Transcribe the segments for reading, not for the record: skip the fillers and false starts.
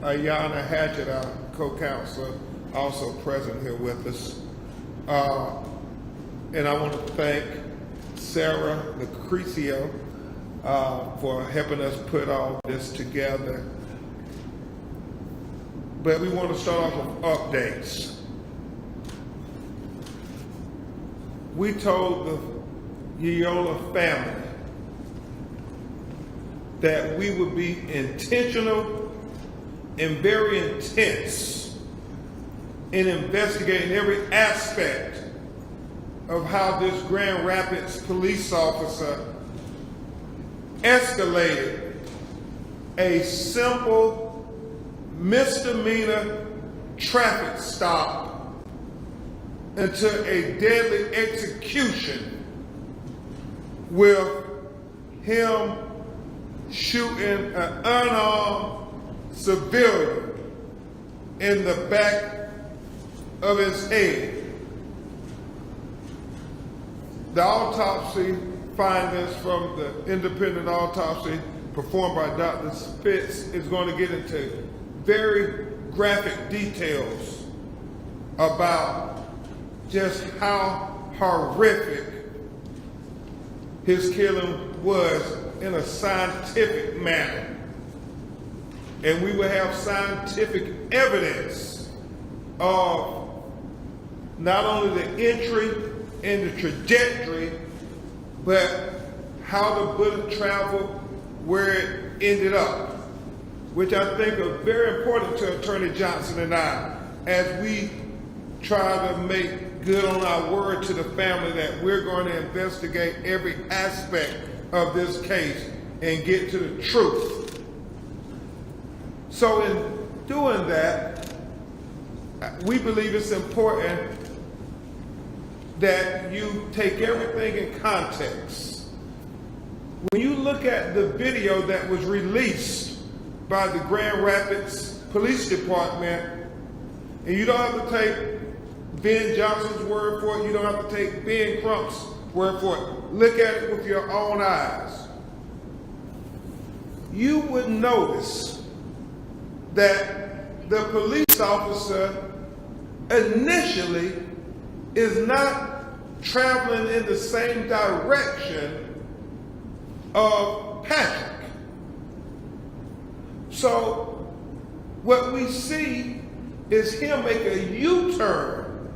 Ayanna Hatchett, our co-counselor, also present here with us. And I want to thank Sarah Lucrecio for helping us put all this together. But we want to start off with updates. We told the Lyoya family that we would be intentional and very intense in investigating every aspect of how this Grand Rapids police officer escalated a simple misdemeanor traffic stop into a deadly execution with him shooting an unarmed civilian in the back of his head. The autopsy findings from the independent autopsy performed by Dr. Spitz is going to get into very graphic details about just how horrific his killing was in a scientific manner. And we will have scientific evidence of not only the entry and the trajectory, but how the bullet traveled, where it ended up, which I think are very important to Attorney Johnson and I as we try to make good on our word to the family that we're going to investigate every aspect of this case and get to the truth. So in doing that, we believe it's important that you take everything in context. When you look at the video that was released by the Grand Rapids Police Department, and you don't have to take Ben Johnson's word for it, you don't have to take Ben Crump's word for it. Look at it with your own eyes. You would notice that the police officer initially is not traveling in the same direction of Patrick. So what we see is him make a U-turn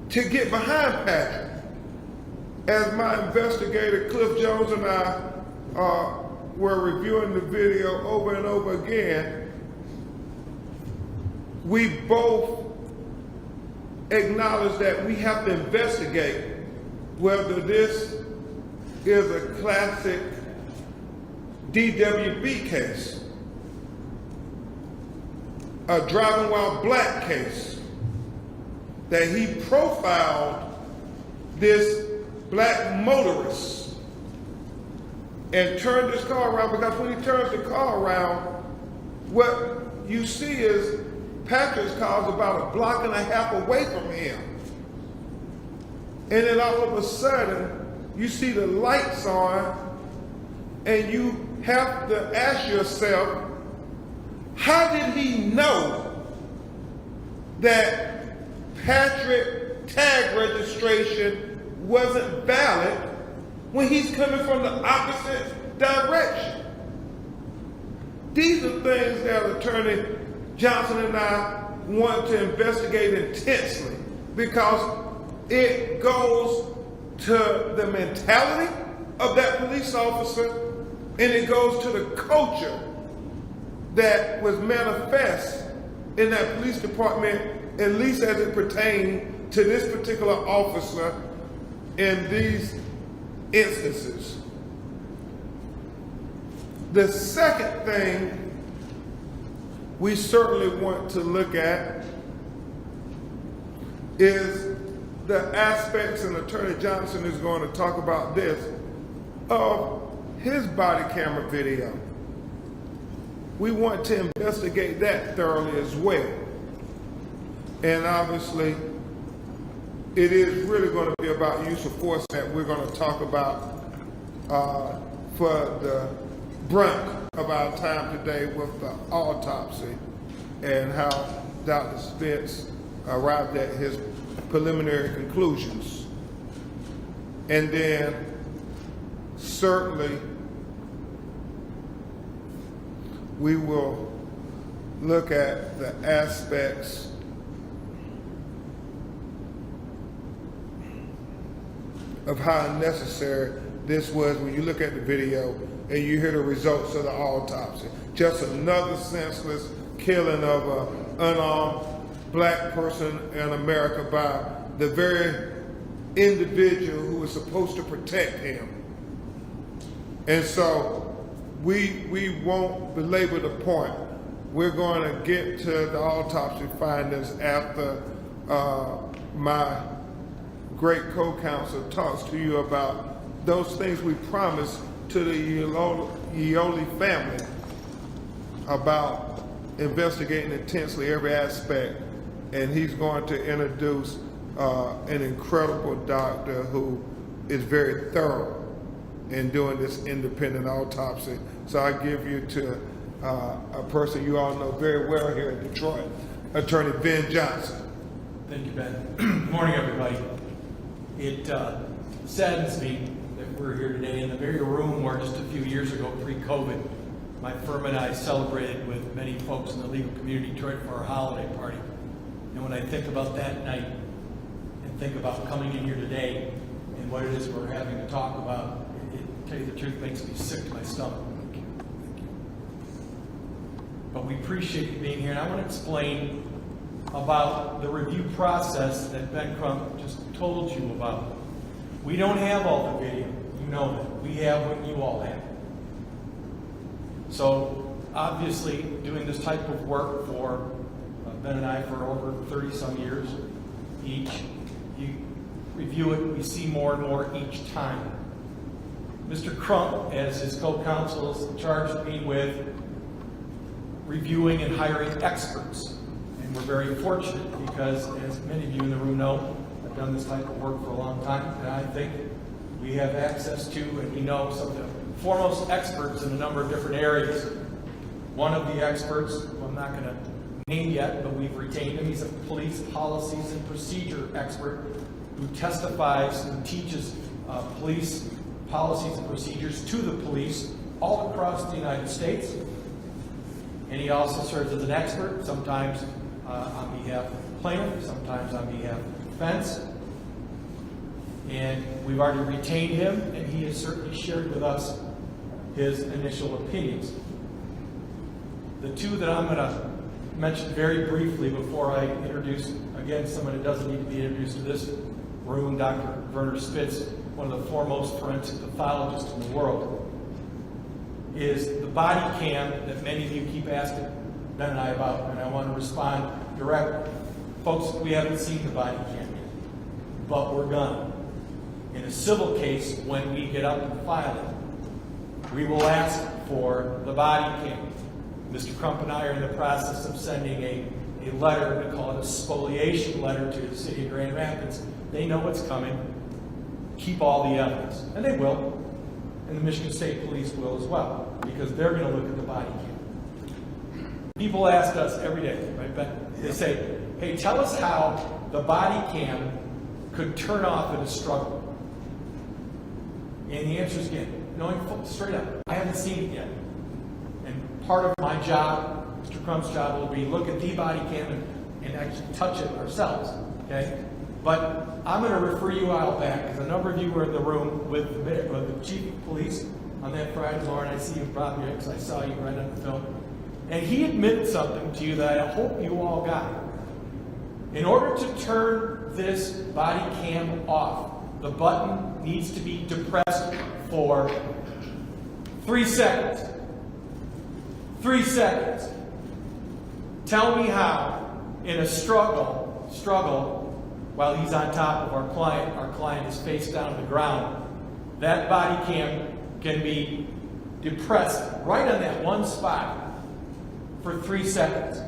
to get behind Patrick. As my investigator Cliff Jones and I were reviewing the video over and over again, we both acknowledge that we have to investigate whether this is a classic DWB case, a driving while black case, that he profiled this black motorist and turned his car around, because when he turns the car around, what you see is Patrick's car is about 1.5 blocks away from him. And then all of a sudden, you see the lights on, and you have to ask yourself, how did he know that Patrick tag registration wasn't valid when he's coming from the opposite direction? These are things that Attorney Johnson and I want to investigate intensely, because it goes to the mentality of that police officer, and it goes to the culture that was manifest in that police department, at least as it pertained to this particular officer in these instances. The second thing we certainly want to look at is the aspects, and Attorney Johnson is going to talk about this, of his body camera video. We want to investigate that thoroughly as well. And obviously, it is really going to be about use of force that we're going to talk about for the brunt of our time today with the autopsy and how Dr. Spitz arrived at his preliminary conclusions. And then certainly we will look at the aspects of how necessary this was when you look at the video and you hear the results of the autopsy. Just another senseless killing of an unarmed black person in America by the very individual who was supposed to protect him. And so we won't belabor the point. We're going to get to the autopsy findings after my great co-counsel talks to you about those things we promised to the Lyoya family about investigating intensely every aspect. And he's going to introduce an incredible doctor who is very thorough in doing this independent autopsy. So I give you to a person you all know very well here in Detroit, Attorney Ben Johnson. Thank you, Ben. Good morning, everybody. It saddens me that we're here today in the very room where just a few years ago, pre-COVID, my firm and I celebrated with many folks in the legal community in Detroit for our holiday party. And when I think about that night and think about coming in here today and what it is we're having to talk about, it, tell you the truth, makes me sick to my stomach. Thank you. But we appreciate you being here, and I want to explain about the review process that Ben Crump just told you about. We don't have all the video, you know that. We have what you all have. So obviously doing this type of work for Ben and I for over 30 some years each, you review it, we see more and more each time. Mr. Crump, as his co-counsel, has charged me with reviewing and hiring experts. And we're very fortunate because, as many of you in the room know, I've done this type of work for a long time, and I think we have access to and we know some of the foremost experts in a number of different areas. One of the experts, who I'm not going to name yet, but we've retained him. He's a police policies and procedure expert who testifies and teaches police policies and procedures to the police all across the United States. And he also serves as an expert, sometimes on behalf of the plaintiff, sometimes on behalf of the defense. And we've already retained him, and he has certainly shared with us his initial opinions. The two that I'm going to mention very briefly before I introduce, again, someone who doesn't need to be introduced to this room, Dr. Werner Spitz, one of the foremost forensic pathologists in the world, is the body cam that many of you keep asking Ben and I about, and I want to respond directly. Folks, we haven't seen the body cam yet, but we're gonna. In a civil case, when we get up and file it, we will ask for the body cam. Mr. Crump and I are in the process of sending a letter, we call it a spoliation letter, to the city of Grand Rapids. They know what's coming. Keep all the evidence. And they will. And the Michigan State Police will as well, because they're going to look at the body cam. People ask us every day, right, Ben? They say, hey, tell us how the body cam could turn off in a struggle. And the answer is, again, knowing straight up, I haven't seen it yet. And part of my job, Mr. Crump's job, will be look at the body cam and actually touch it ourselves, okay? But I'm going to refer you out back, because a number of you were in the room with the chief of police on that Friday. Lauren, I see you probably here because I saw you right on the film. And he admitted something to you that I hope you all got. In order to turn this body cam off, the button needs to be depressed for 3 seconds. 3 seconds. Tell me how, in a struggle, while he's on top of our client is face down on the ground, that body cam can be depressed right on that one spot for 3 seconds.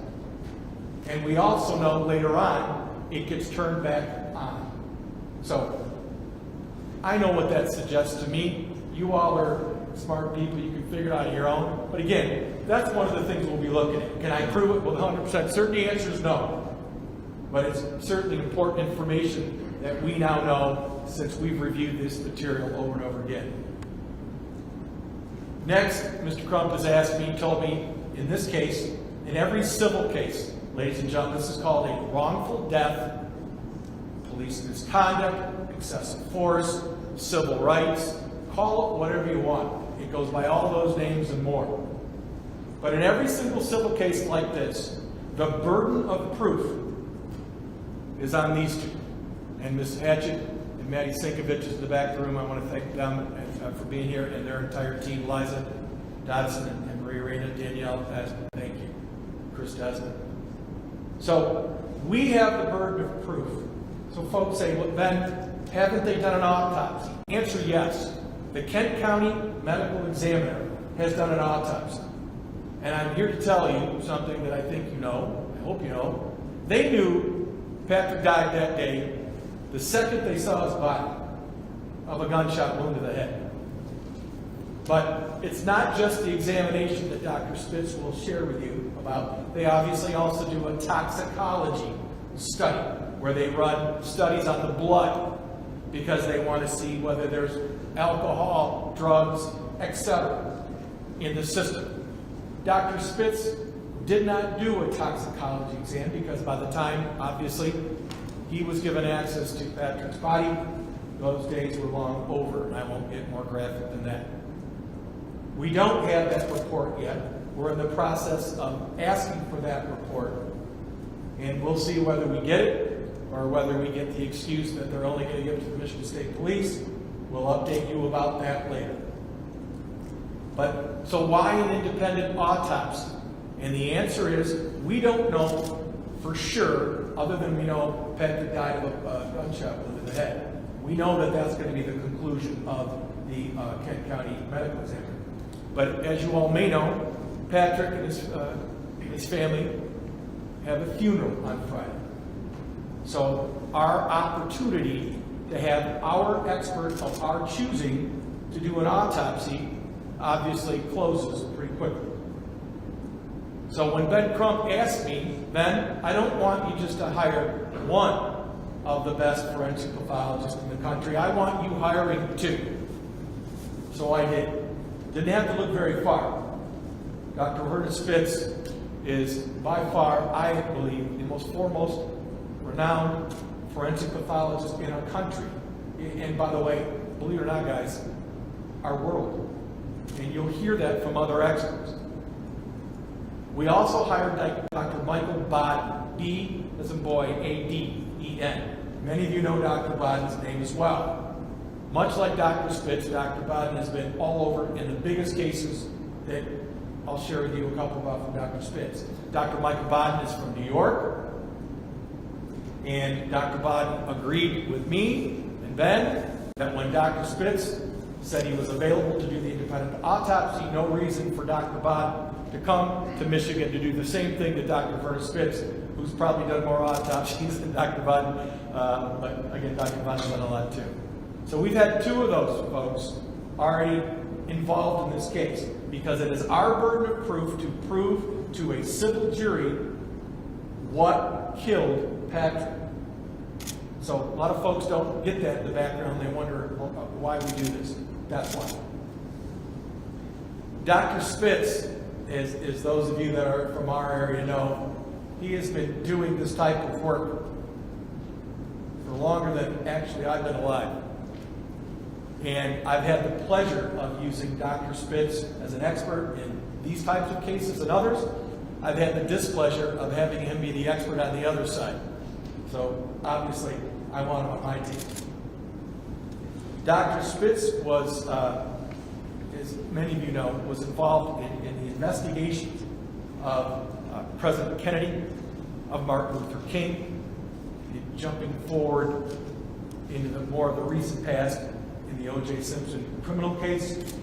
And we also know later on, it gets turned back on. So, I know what that suggests to me. You all are smart people, you can figure it out on your own. But again, that's one of the things we'll be looking at. Can I prove it with 100% certainty? The answer is no. But it's certainly important information that we now know since we've reviewed this material over and over again. Next, Mr. Crump has asked me, told me, in this case, in every civil case, ladies and gentlemen, this is called a wrongful death, police misconduct, excessive force, civil rights, call it whatever you want. It goes by all those names and more. But in every single civil case like this, the burden of proof is on these two. And Ms. Hatchett and Maddie Sinkovich is in the back of the room. I want to thank them for being here, and their entire team, Liza Dodson and Maria Reyna, Danielle, thank you, Chris Desmond. So we have the burden of proof. So folks say, well, Ben, haven't they done an autopsy? Answer, yes. The Kent County Medical Examiner has done an autopsy. And I'm here to tell you something that I think you know, I hope you know. They knew Patrick died that day the second they saw his body of a gunshot wound to the head. But it's not just the examination that Dr. Spitz will share with you about. They obviously also do a toxicology study where they run studies on the blood because they want to see whether there's alcohol, drugs, etc. in the system. Dr. Spitz did not do a toxicology exam because by the time, obviously, he was given access to Patrick's body, those days were long over, and I won't get more graphic than that. We don't have that report yet. We're in the process of asking for that report, and we'll see whether we get it or whether we get the excuse that they're only going to give it to the Michigan State Police. We'll update you about that later. But, so why an independent autopsy? And the answer is, we don't know for sure, other than we know Patrick died of a gunshot wound in the head. We know that that's going to be the conclusion of the Kent County Medical Examiner. But as you all may know, Patrick and his family have a funeral on Friday. So our opportunity to have our expert of our choosing to do an autopsy obviously closes pretty quickly. So when Ben Crump asked me, Ben, I don't want you just to hire one of the best forensic pathologists in the country. I want you hiring two. So I did. Didn't have to look very far. Dr. Werner Spitz is by far, I believe, the most foremost renowned forensic pathologist in our country. And by the way, believe it or not, guys, our world. And you'll hear that from other experts. We also hired Dr. Michael Bodden, B as in boy, A-D-E-N. Many of you know Dr. Bodden's name as well. Much like Dr. Spitz, Dr. Bodden has been all over in the biggest cases that I'll share with you a couple about from Dr. Spitz. Dr. Michael Bodden is from New York, and Dr. Bodden agreed with me and Ben that when Dr. Spitz said he was available to do the independent autopsy, no reason for Dr. Bodden to come to Michigan to do the same thing that Dr. Werner Spitz, who's probably done more autopsies than Dr. Bodden, but again, Dr. Bodden's done a lot too. So we've had two of those folks already involved in this case because it is our burden of proof to prove to a civil jury what killed Patrick. So a lot of folks don't get that in the background. They wonder why we do this. That's why. Dr. Spitz, as those of you that are from our area know, he has been doing this type of work for longer than actually I've been alive. And I've had the pleasure of using Dr. Spitz as an expert in these types of cases and others. I've had the displeasure of having him be the expert on the other side. So obviously, I want him on my team. Dr. Spitz was, as many of you know, was involved in the investigation of President Kennedy, of Martin Luther King, jumping forward into the more of the recent past in the O.J. Simpson criminal case,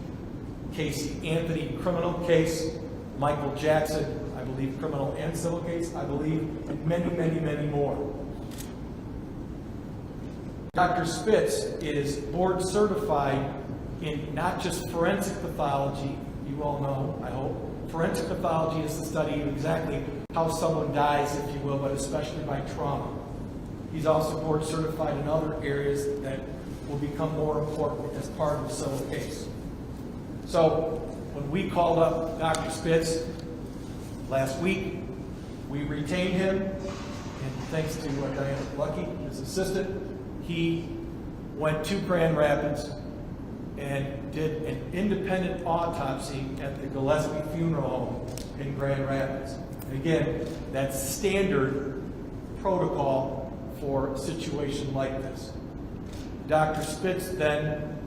Casey Anthony criminal case, Michael Jackson, I believe criminal and civil case, I believe, and many, many, many more. Dr. Spitz is board certified in not just forensic pathology, you all know, I hope. Forensic pathology is the study of exactly how someone dies, if you will, but especially by trauma. He's also board certified in other areas that will become more important as part of the civil case. So when we called up Dr. Spitz last week, we retained him, and thanks to Diana Lucky, his assistant, he went to Grand Rapids and did an independent autopsy at the Gillespie Funeral Home in Grand Rapids. And again, that's standard protocol for a situation like this. Dr. Spitz then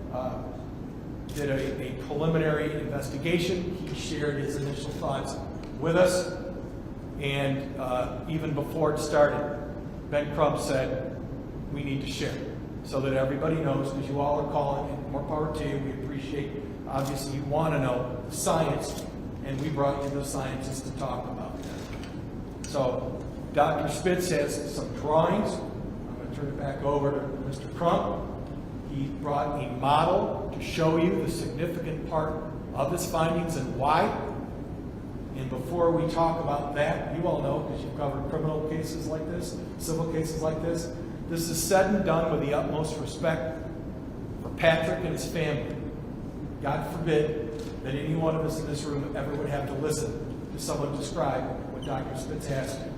did a preliminary investigation. He shared his initial thoughts with us, and even before it started, Ben Crump said, we need to share so that everybody knows, because you all are calling, and more power to you. We appreciate, obviously, you want to know the science, and we brought you the scientists to talk about that. So Dr. Spitz has some drawings. I'm going to turn it back over to Mr. Crump. He brought a model to show you the significant part of his findings and why. And before we talk about that, you all know, because you've covered criminal cases like this, civil cases like this is said and done with the utmost respect for Patrick and his family. God forbid that any one of us in this room ever would have to listen to someone describe what Dr. Spitz has to.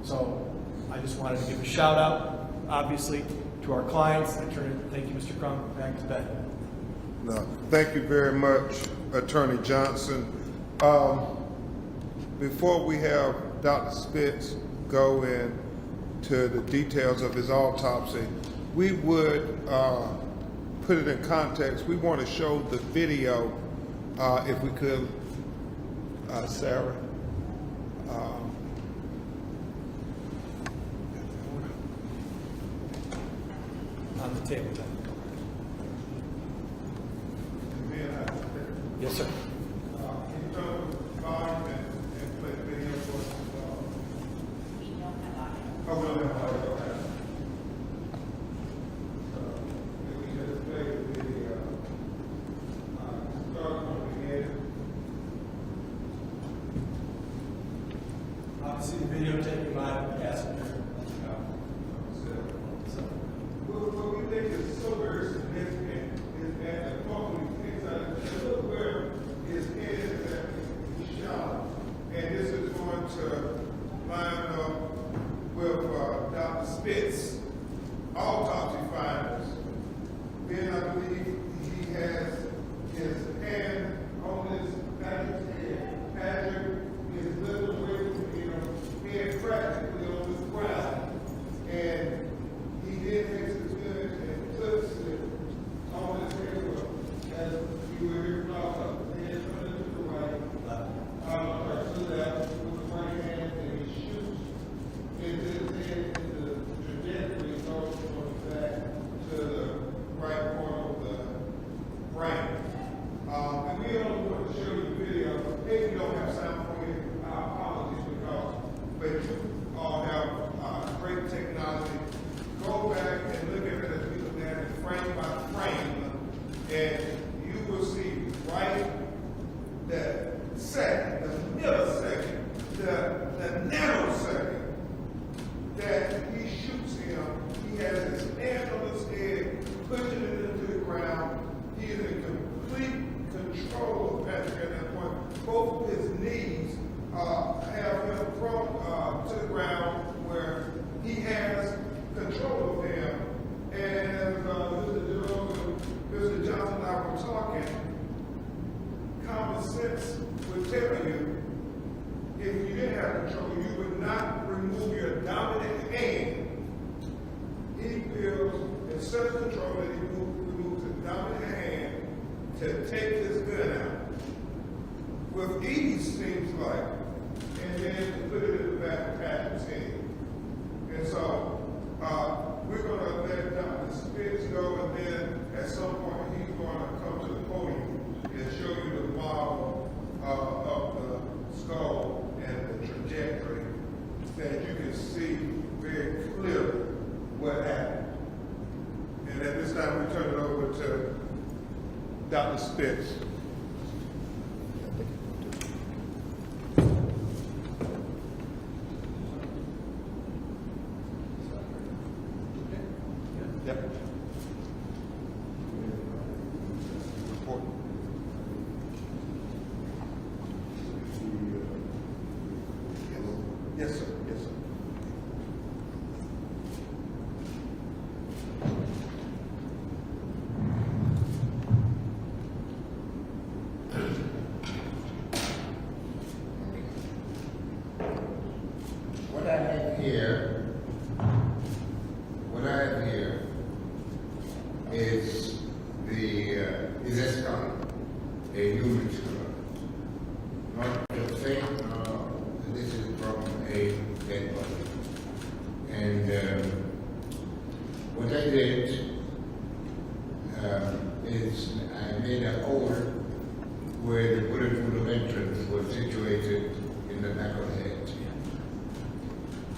So I just wanted to give a shout out, obviously, to our clients. Thank you, Mr. Crump. Back to Ben. No, thank you very much, Attorney Johnson. Before we have Dr. Spitz go into the details of his autopsy, we would put it in context. We want to show the video, if we could, Sarah. On the table, then. Yes, sir. Can you turn the volume and play the video for us? We don't have audio. Oh, we don't have audio, okay. If we just play the video, start from the beginning. Obviously, the video taken by the passenger. What we think is so very significant is that the phone takes out, look where his head is at the shot. And this is going to line up with Dr. Spitz, autopsy findings. Then I believe he has his hand on his Patrick's head. Patrick is looking away from him, head practically on the ground. And he then takes his gun and puts it on his head as you were here about his head turning to the right, to the left with the right hand, and he shoots into his head in the trajectory goes from the back to the right corner of the brain. And we only want to show you video. If you don't have sound for you, our apologies, but you all have great technology. Go back and look at it as we look at it frame by frame, and you will see right that second, the millisecond, the nanosecond that he shoots him. He has his hand on his head, pushing it into the ground. He is in complete control of Patrick at that point. Both of his knees have him thrown to the ground where he has control of him. And as Mr. Johnson and I were talking, common sense would tell you if you didn't have control, you would not remove your dominant hand. He feels in such control that he removes his dominant hand to take his gun out. With ease, seems like, and then to put it in the back of Patrick's head. And so, we're going to let Dr. Spitz go, and then at some point he's going to come to the podium and show you the model of the skull and the trajectory that you can see very clearly what happened. And at this time we turn it over to Dr. Spitz. Yep. Report. Yes, sir. Yes, sir. What I have here is is a skull, a human skull. Not the same, this is from a dead body. And what I did is I made a hole where the bullet wound of entrance was situated in the back of the head.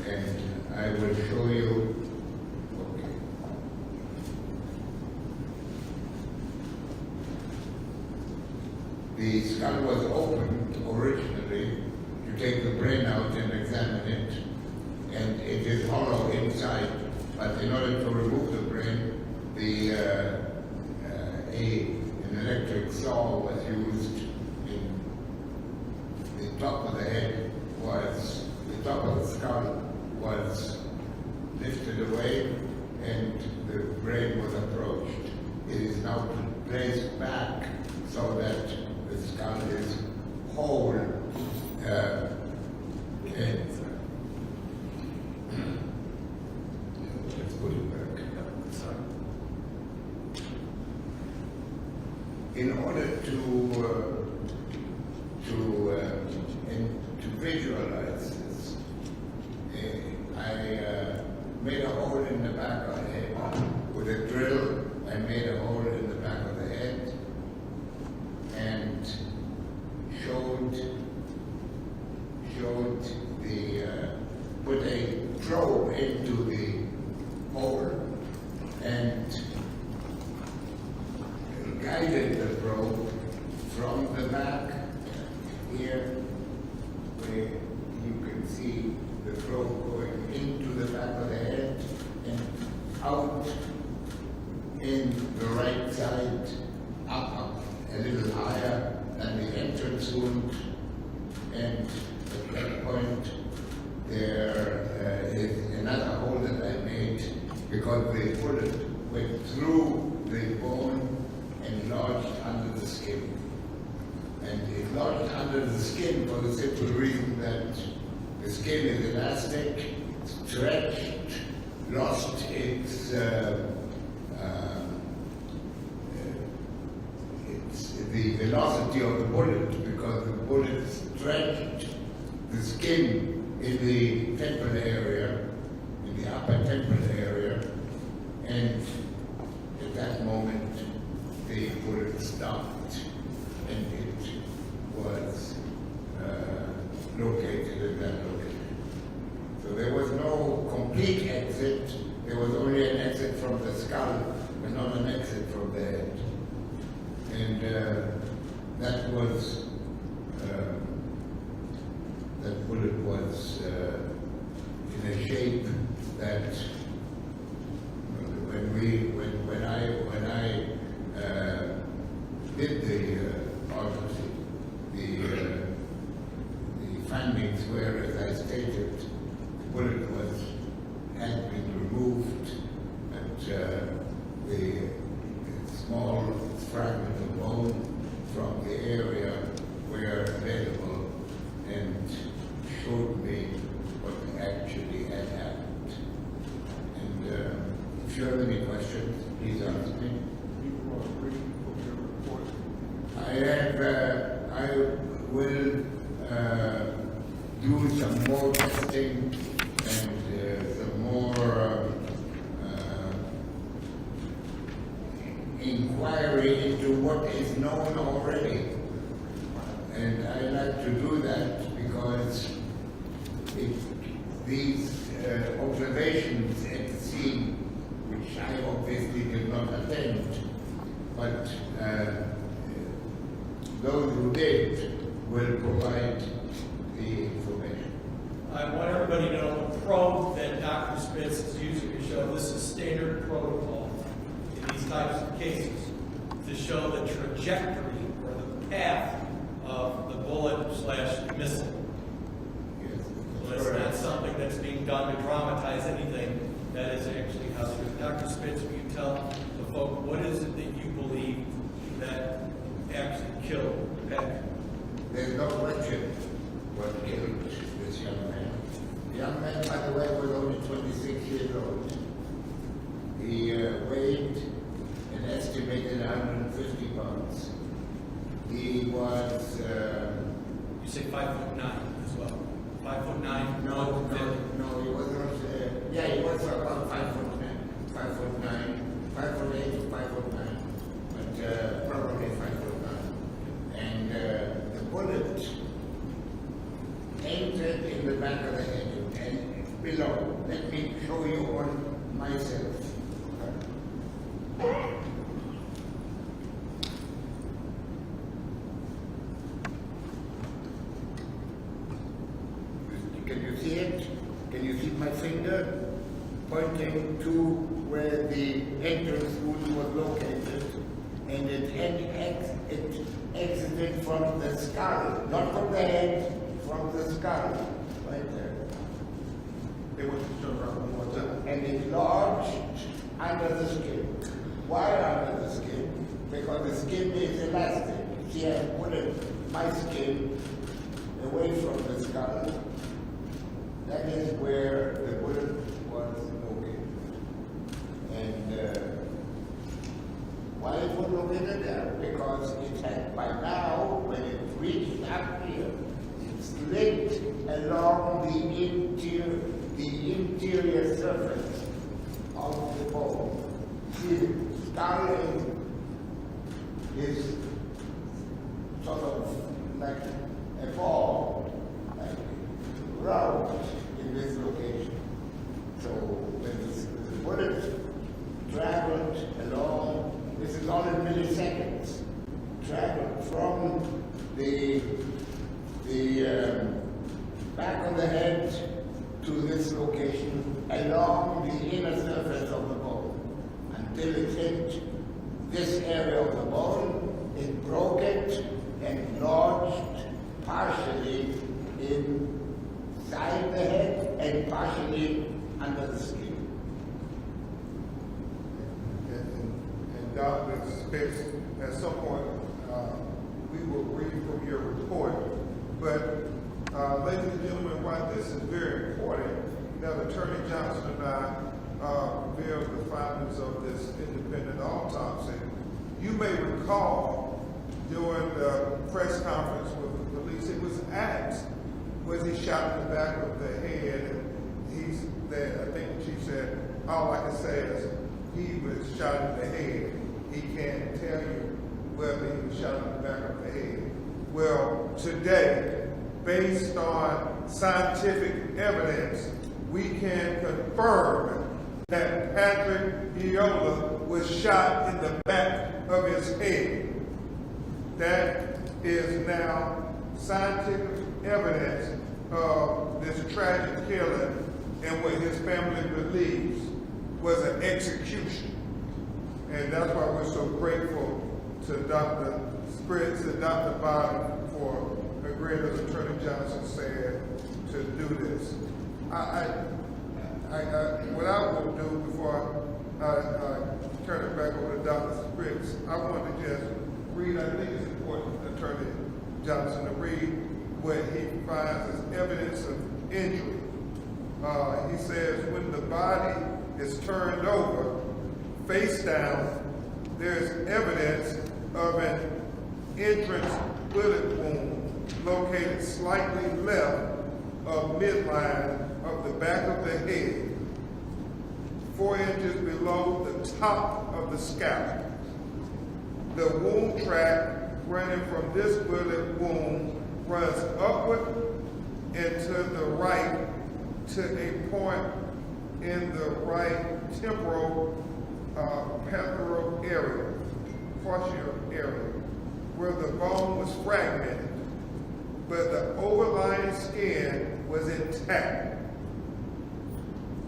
And I will show you. Okay. The skull was opened originally to take the brain out and examine it, and it is hollow inside. But in order to remove the brain, an electric saw was used. In the top of the head was the top of the skull was lifted away, and the brain was approached. It is now placed back so that the skull is whole. Let's put it back. In order to visualize this, I made a hole in the back of the head with a drill. I made a hole in the back of the head and put a probe into the hole and guided the probe from the back here, where you can see the probe going into the back of the head and out in the right side, up a little higher than the entrance wound, and at that point there is another hole that I made because the bullet went through the bone and lodged under the skin. And it lodged under the skin for the simple reason that the skin is elastic, stretched, lost its the velocity of the bullet because the bullet stretched the skin in the temple area, in the upper temple area, and at that moment the bullet stopped and it was located in that location. So there was no complete exit, there was only an exit from the skull, but not an exit from the head. And that bullet was in a shape that when I did the autopsy, the findings were, as I stated, the bullet had been removed, but the small fragment of bone from the area were available and showed me what actually had happened. And if you have any questions, please ask me. I will do some more testing and some more inquiry into what is known already. And I like to do that because these observations at the scene, which I obviously did not attend, but those who did will provide the information. I want everybody to know the probe that Dr. Spitz is using to show this is standard protocol in these types of cases to show the trajectory or the path of the bullet/missile. Yes. So it's not something that's being done to dramatize anything. That is actually how it is. Dr. Spitz, will you tell the folk what is it that you believe that actually killed Patrick? There's no question what killed this young man. The young man, by the way, was only 26 years old. He weighed an estimated 150 pounds. He was... You say 5'9" as well. 5'9". No, he was not. Yeah, he was about 5'9", 5'8" to 5'9", but probably 5'9". And the bullet entered in the back of the head and below. Let me show you on myself. Can you see it? Can you see my finger pointing to where the entrance wound was located? And it exited from the skull, not from the head, from the skull, right there. They want you to turn around one more time. And it lodged under the skin. Why under the skin? Because the skin is elastic. See, I put my skin away from the skull. That is where the bullet was located. And why it was located there? Because it had, by now, when it reached up here, it slid along the interior surface of the bone. See, the skull is sort of like a ball, like round in this location. So when the bullet traveled along, this is all in milliseconds, traveled from the back of the head to this location along the inner surface of the bone until it hit this area of the bone, it broke it and lodged partially inside the head and partially under the skin. And Dr. Spitz, at some point, we will read from your report, but ladies and gentlemen, why this is very important, that Attorney Johnson and I revealed the findings of this independent autopsy. You may recall during the press conference with the police, it was asked, was he shot in the back of the head? And I think the chief said, all I can say is he was shot in the head. He can't tell you whether he was shot in the back of the head. Well, today, based on scientific evidence, we can confirm that Patrick Lyoya was shot in the back of his head. That is now scientific evidence of this tragic killing and what his family believes was an execution. And that's why we're so grateful to Dr. Spitz and Dr. Biden for agreeing, as Attorney Johnson said, to do this. What I will do before I turn it back over to Dr. Spitz, I want to just read, I think it's important, Attorney Johnson, to read what he finds as evidence of injury. He says, when the body is turned over, face down, there's evidence of an entrance bullet wound located slightly left of midline of the back of the head, 4 inches below the top of the scalp. The wound track running from this bullet wound runs upward and to the right to a point in the right temporal pectoral area, facial area. where the bone was fragmented, but the overlying skin was intact.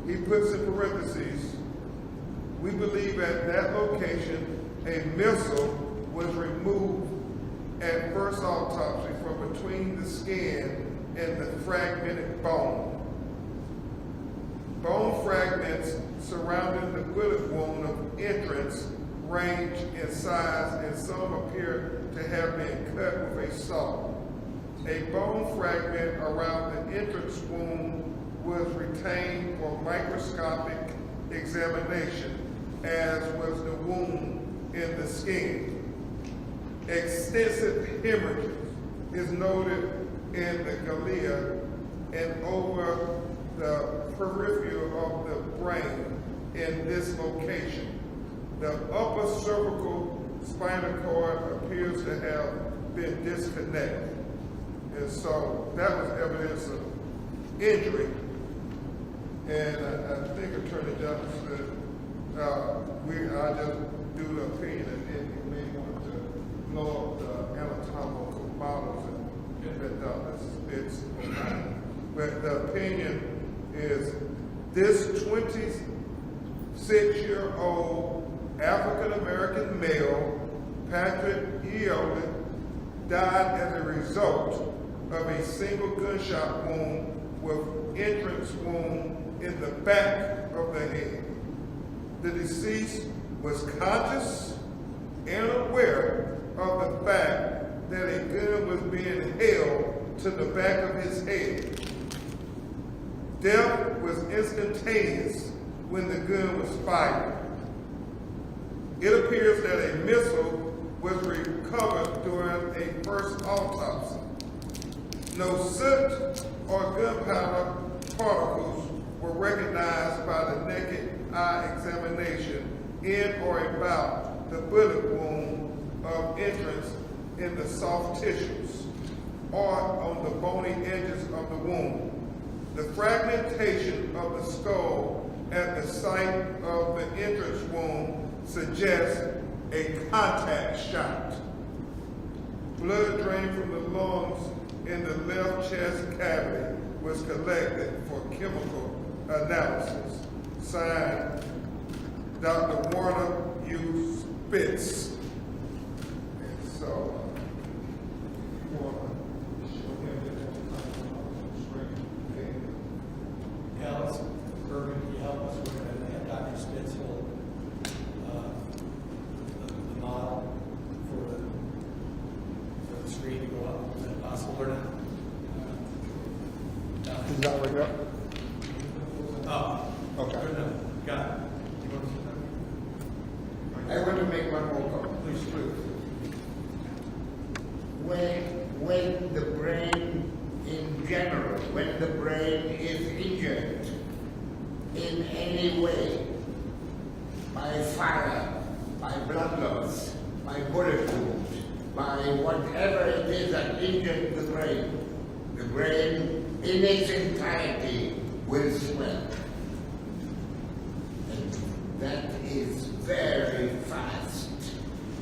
He puts in parentheses, we believe at that location a missile was removed at first autopsy from between the skin and the fragmented bone. Bone fragments surrounding the bullet wound of entrance range in size, and some appear to have been cut with a saw. A bone fragment around the entrance wound was retained for microscopic examination, as was the wound in the skin. Extensive hemorrhage is noted in the glia and over the peripheral of the brain in this location. The upper cervical spinal cord appears to have been disconnected. And so that was evidence of injury. And I think Attorney Johnson said, I just do the opinion, and then you may want to blow up the anatomical models that Dr. Spitz provided. But the opinion is this 26-year-old African-American male, Patrick Lyoya, died as a result of a single gunshot wound with entrance wound in the back of the head. The deceased was conscious and aware of the fact that a gun was being held to the back of his head. Death was instantaneous when the gun was fired. It appears that a missile was recovered during a first autopsy. No soot or gunpowder particles were recognized by the naked eye examination in or about the bullet wound of entrance in the soft tissues or on the bony edges of the wound. The fragmentation of the skull at the site of the entrance wound suggests a contact shot. Blood drained from the lungs in the left chest cavity was collected for chemical analysis. Signed, Dr. Werner Spitz. And so, Alex, Bergen, can you help us? We're going to have Dr. Spitz hold the model for the screen to go up. Is that possible or not? is that right up? Oh, Okay. good enough. Got it. You want to- I want to make one more comment. Please do. When the brain in general, when the brain is injured in any way, by fire, by blood loss, by bullet wound, by whatever it is that injured the brain in its entirety will swell. And that is very fast.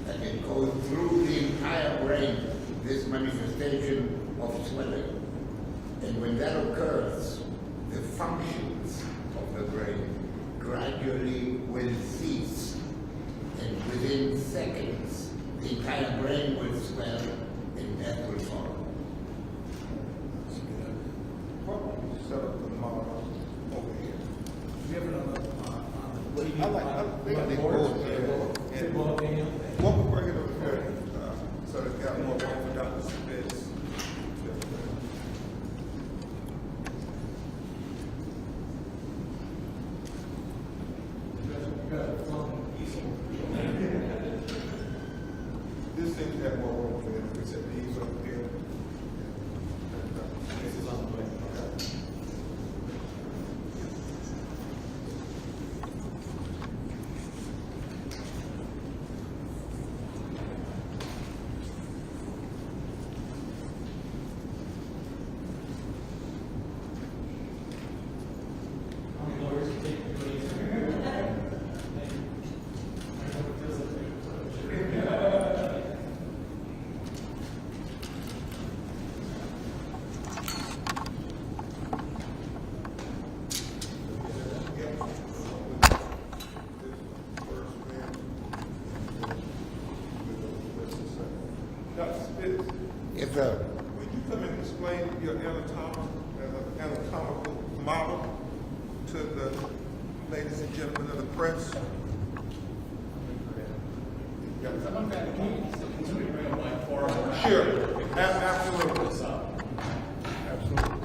That it goes through the entire brain, this manifestation of swelling. And when that occurs, the functions of the brain gradually will cease. And within seconds, the entire brain will swell and death will follow. Set up the model over here. We have it on the TV. I think they both there. Take one, Daniel. What we'll bring it over here, so it's got more room for Dr. Spitz. This seems to have more room for him. We set these over here. This is on the way. Prince? Someone got keys, so can somebody bring up like 4 hours? Sure, absolutely. This up. Absolutely.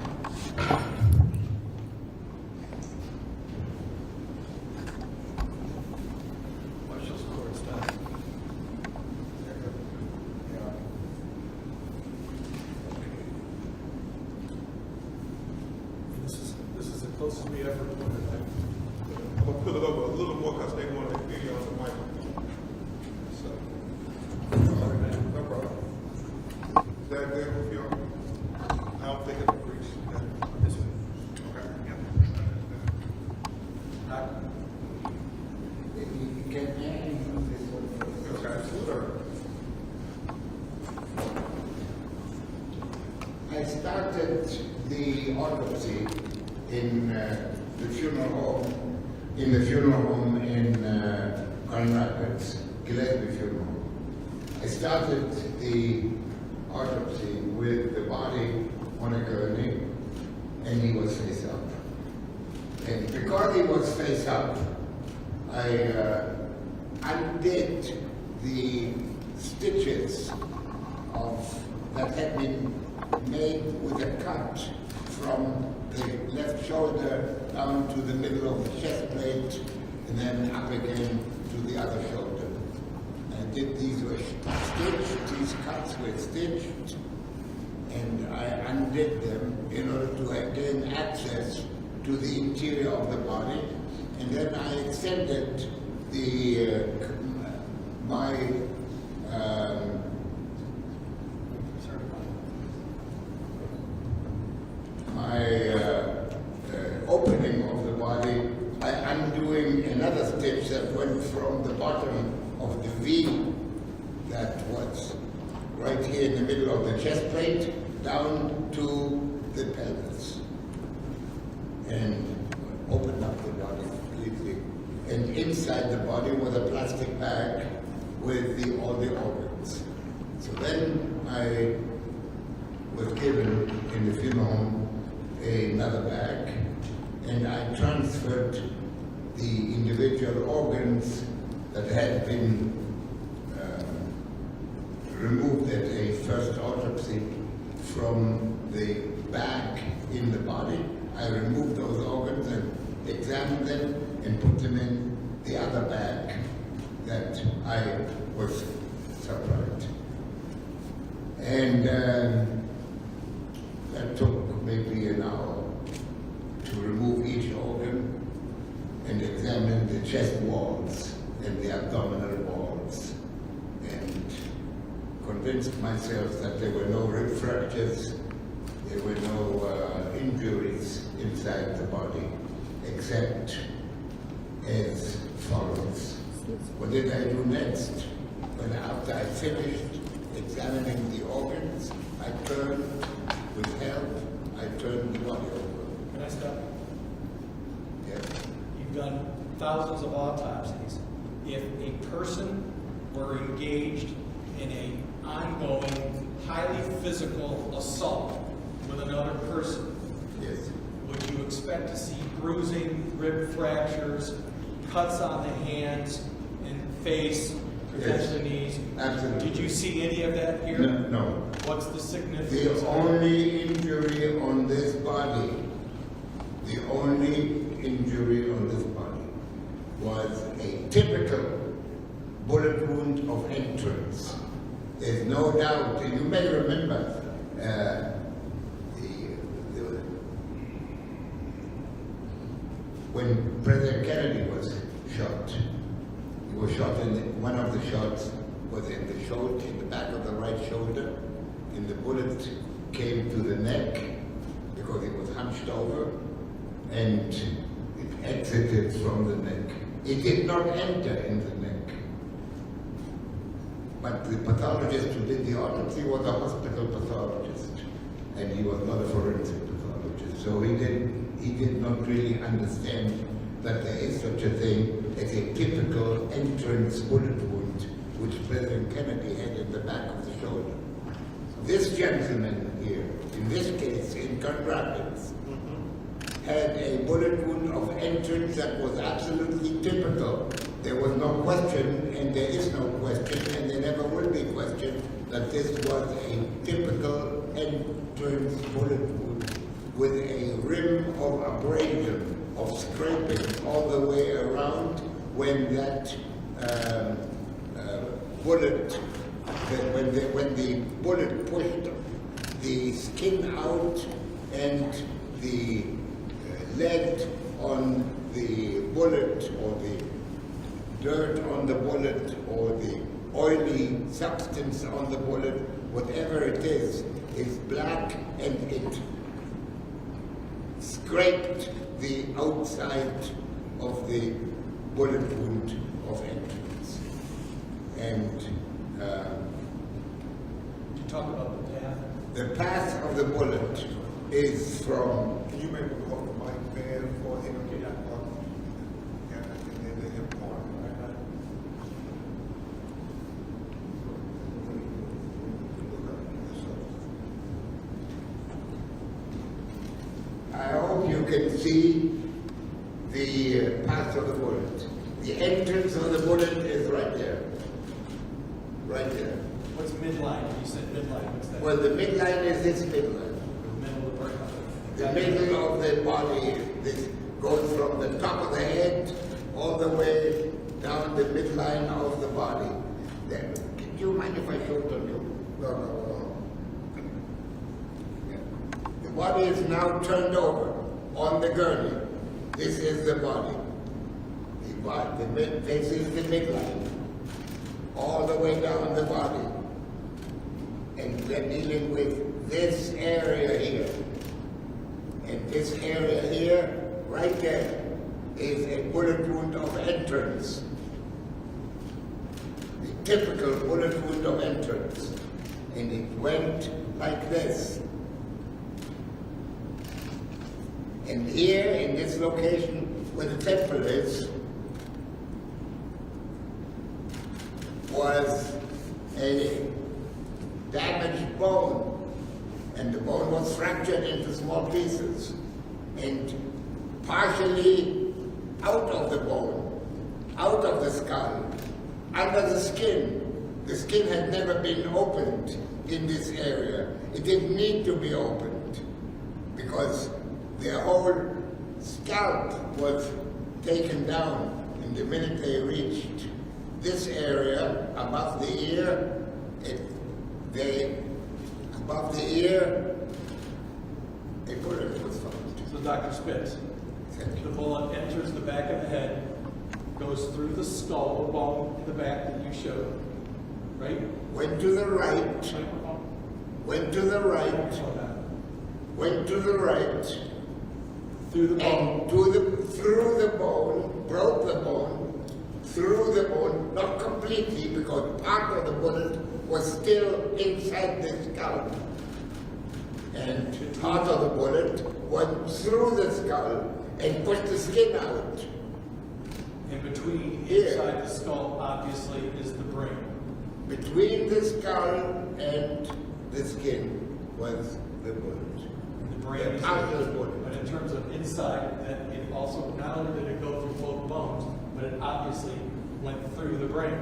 Marshall's court's done. This is the closest we ever put it. I'm gonna pull it over a little more because they want to hear you on the mic. So, Sorry, man. no problem. Is that good with you? I don't think it's a breach. This way. Okay. You can use this one first. Okay, absolutely. I started the autopsy in the funeral home in Grand Rapids, Gillespie Funeral Home. I started the autopsy with the body on a gurney, and he was face up. And because he was face up, I undid the stitches that had been made with a cut from the left shoulder down to the middle of the chest plate and then up again to the other shoulder. These were stitched, these cuts were stitched, and I undid them in order to gain access to the interior of the body, and then I extended my opening of the body by undoing another stitch that went from the bottom of the V that was right here in the middle of the chest plate down to the pelvis, and opened up the body completely. And inside the body was a plastic bag with all the organs. So then I was given in the funeral home another bag, and I transferred the individual organs that had been removed at a first autopsy from the bag in the body. I removed those organs and examined them and put them in the other bag that I was supplied. And that took maybe an hour to remove each organ and examine the chest walls and the abdominal walls, and convinced myself that there were no rib fractures, there were no injuries inside the body, except as follows. What did I do next? When after I finished examining the organs, I turned, with help, I turned the body over. Can I stop? Yes. You've done thousands of autopsies. If a person were engaged in an ongoing, highly physical assault with another person, Yes. would you expect to see bruising, rib fractures, cuts on the hands and face, potentially knees? Absolutely. Did you see any of that here? No. What's the significance? The only injury on this body, was a typical bullet wound of entrance. There's no doubt, and you may remember when President Kennedy was shot. He was shot one of the shots was in the shoulder, in the back of the right shoulder, and the bullet came to the neck because he was hunched over, and it exited from the neck. It did not enter in the neck. But the pathologist who did the autopsy was a hospital pathologist, and he was not a forensic pathologist. So he did not really understand that there is such a thing as a typical entrance bullet wound, which President Kennedy had in the back of the shoulder. This gentleman here, in this case in Grand Rapids, had a bullet wound of entrance that was absolutely typical. There was no question, and there is no question, and there never will be question, that this was a typical entrance bullet wound with a rim of abrasion, of scraping all the way around when that bullet, when the bullet pushed the skin out and the lead on the bullet, or the dirt on the bullet, or the oily substance on the bullet, whatever it is black, and it scraped the outside of the bullet wound of entrance. And Did you talk about the path? the path of the bullet is from Can you maybe hold the mic there for him? Yeah. And then let him point. I hope you can see the path of the bullet. The entrance of the bullet is right there. Right there. What's midline? You said midline. What's that? Well, the midline is this midline. The middle of the brain. The middle of the body, this goes from the top of the head all the way down the midline of the body. Then, do you mind if I show it on you? No. Yeah. The body is now turned over on the gurney. This is the body. This is the midline, all the way down the body. And we're dealing with this area here. And this area here, right there, is a bullet wound of entrance. The typical bullet wound of entrance. And it went like this. And here, in this location where the temple is, was a damaged bone. And the bone was fractured into small pieces. And partially out of the bone, out of the skull, under the skin. The skin had never been opened in this area. It didn't need to be opened because the whole scalp was taken down. And the minute they reached this area above the ear, above the ear, a bullet was found. So Dr. Spitz, the bullet enters the back of the head, goes through the skull, the bone in the back that you showed, right? Went to the right, Microphone? went to the right, went to the right, Through the bone. and through the bone, broke the bone, through the bone, not completely, because part of the bullet was still inside the skull. And part of the bullet went through the skull and pushed the skin out. In between, Here. inside the skull, obviously, is the brain. Between the skull and the skin was the bullet. The brain The is partial bullet. But in terms of inside, that it also, not only did it go through both bones, but it obviously went through the brain.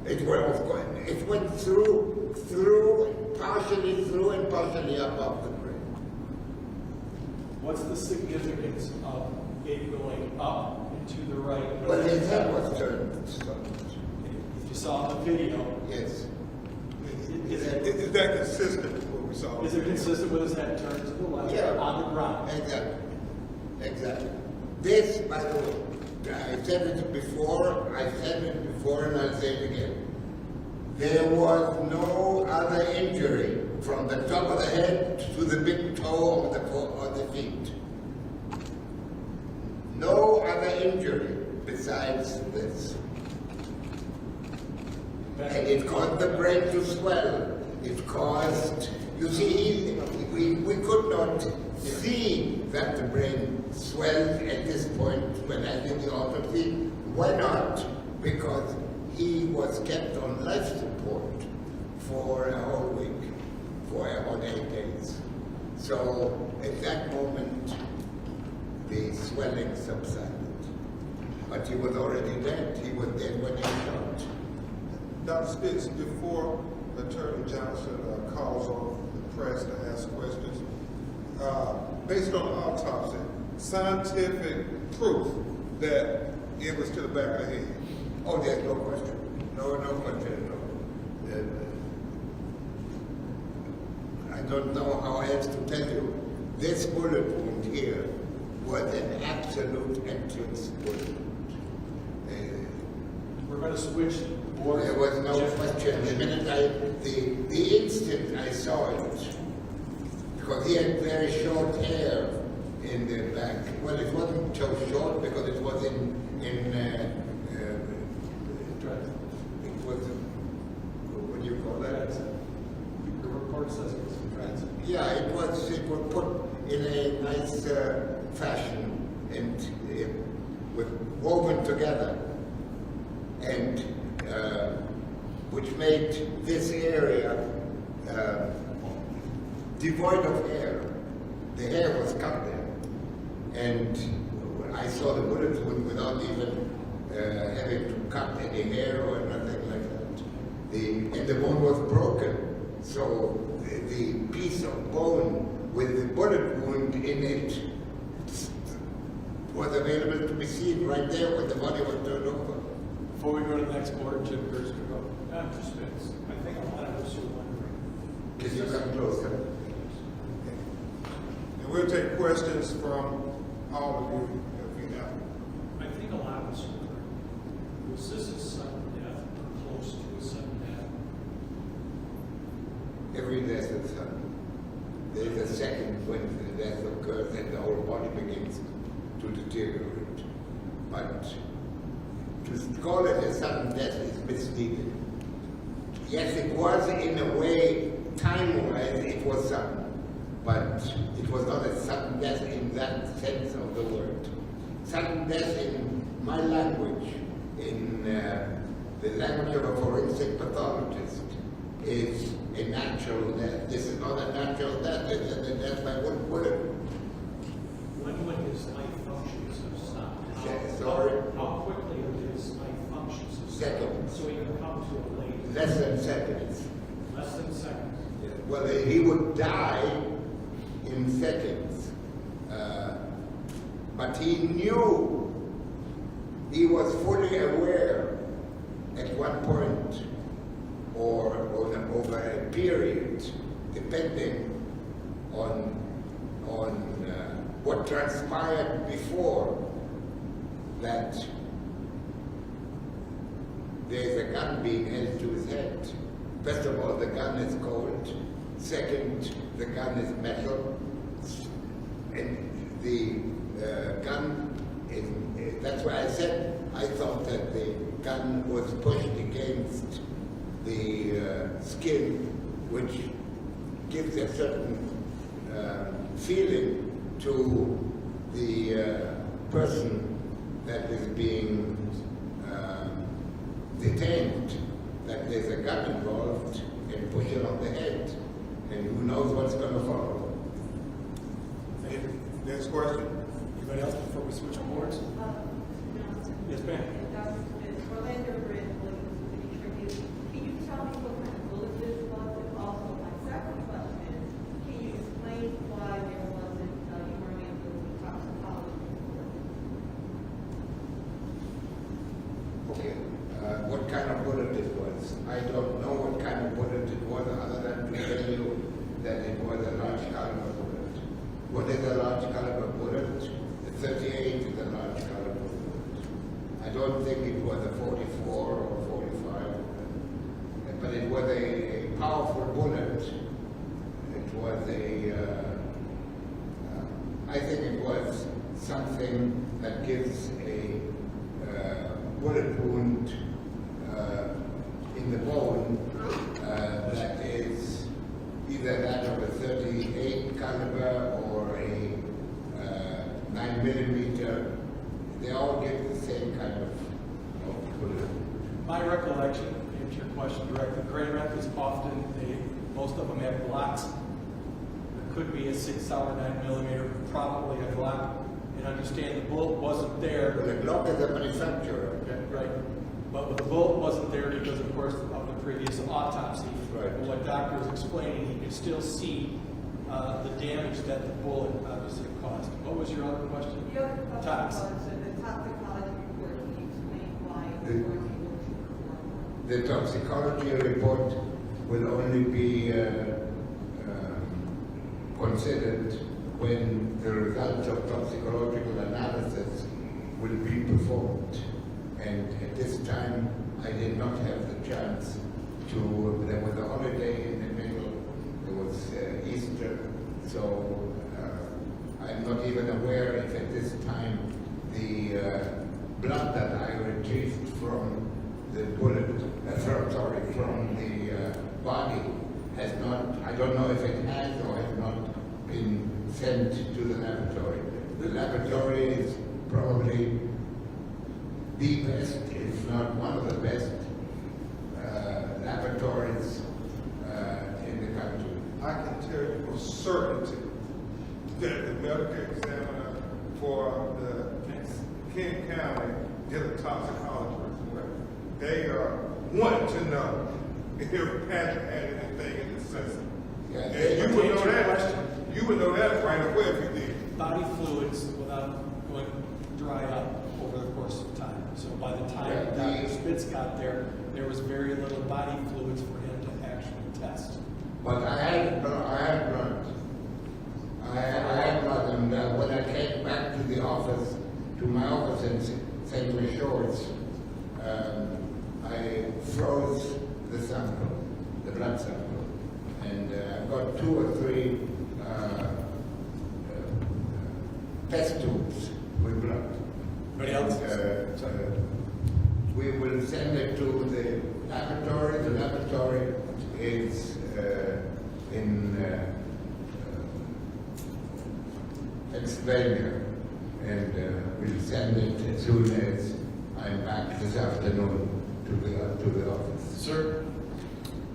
It went through, partially through and partially above the brain. What's the significance of it going up and to the right? But his head was turned. If you saw the video, Yes. Is that consistent with what we saw? is it consistent with his head turned to the left Yeah. on the ground? Exactly. This, by the way, I said it before, and I'll say it again. There was no other injury from the top of the head to the big toe of the feet. No other injury besides this. And it caused the brain to swell. It caused, you see, we could not see that the brain swelled at this point when I did the autopsy. Why not? Because he was kept on life support for a whole week, for about 8 days. So at that moment, the swelling subsided. But he was already dead. He was dead when he shot. Dr. Spitz, before Attorney Johnson calls on the press to ask questions, based on the autopsy, scientific proof that it was to the back of the head. Oh, there's no question. No question at all. I don't know how else to tell you. This bullet wound here was an absolute entrance bullet wound. We're going to switch boards. There was no question. The minute the instant I saw it, because he had very short hair in the back. Well, it wasn't so short because it was it was, what do you call that? The report says it was transit. Yeah, it was put in a nice fashion and it was woven together, and which made this area devoid of hair. The hair was cut there, and I saw the bullet wound without even having to cut any hair or nothing like that. And the bone was broken, so the piece of bone with the bullet wound in it was available to be seen right there when the body was turned over. Before we go to the next board, Jim Gerst could go. Dr. Spitz, I think a lot of us are wondering. Can you come closer? And we'll take questions from all of you if we have. I think a lot of us are wondering. Was this a sudden death or close to a sudden death? Every death is sudden. There is a second when the death occurs and the whole body begins to deteriorate. But to call it a sudden death is misleading. Yes, it was in a way, time-wise, it was sudden, but it was not a sudden death in that sense of the word. Sudden death in my language, in the language of a forensic pathologist, is a natural death. This is not a natural death, it is a death by one bullet. When would his life functions have stopped? Sorry? How quickly would his life functions have stopped? Seconds. So he could come to a late. Less than seconds. Less than seconds. Well, he would die in seconds. But he knew, he was fully aware at one point or over a period, depending on what transpired before, that there's a gun being held to his head. First of all, the gun is cold. Second, the gun is metal. And the gun is, that's why I said I thought that the gun was pushed against the skin, which gives a certain feeling to the person that is being detained, that there's a gun involved, and push it on the head, and who knows what's going to follow. Next question. Anybody else before we switch boards? Yes, ma'am. Orlando Bridge was pretty tricky. Can you tell me what kind of bullet this was? And also, my second question, can you explain why there wasn't, you weren't able to do toxicology report? Okay, what kind of bullet it was? I don't know what kind of bullet it was, other than to tell you that it was a large caliber bullet. What is a large caliber bullet? The 38 is a large caliber bullet. I don't think it was a 44 or 45, but it was a powerful bullet. It was I think it was something that gives a bullet wound in the bone that is either that of a 38 caliber or a 9mm. They all give the same kind of bullet wound. My recollection, to answer your question directly, Crater is often, most of them have Glocks. It could be a 6 or 9mm, probably a Glock. and understand the bullet wasn't there. Well, the Glock is a manufacturer. Okay, right. But the bullet wasn't there because, of course, of the previous autopsy. Right. And what doctor was explaining, he could still see the damage that the bullet obviously caused. What was your other question? The other question Tox. was that the toxicology report, can you explain why they weren't able to perform? The toxicology report will only be considered when the results of toxicological analysis will be performed. And at this time, I did not have the chance to, there was a holiday in the middle, there was Easter, so I'm not even aware if at this time the blood that I retrieved from the bullet, from the body has not, I don't know if it has or has not been sent to the laboratory. The laboratory is probably the best, if not one of the best, laboratories in the country. I can tell you for certainty that the medical examiner for the King County did a toxicology report. They want to know if Patrick had anything in his system. Yeah, And you would know that. You would know that right away if you did. Body fluids without going dry up over the course of time. So by the time Yeah, Dr. Spitz got there was very little body fluids for him to actually test. But I had blood. I had blood, and when I came back to the office, to my office in St. Louis Shores, I froze the sample, the blood sample, and I've got 2 or 3 test tubes with blood. Anybody else? We will send it to the laboratory. The laboratory is in Pennsylvania, and we'll send it as soon as I'm back this afternoon to the office. Sir?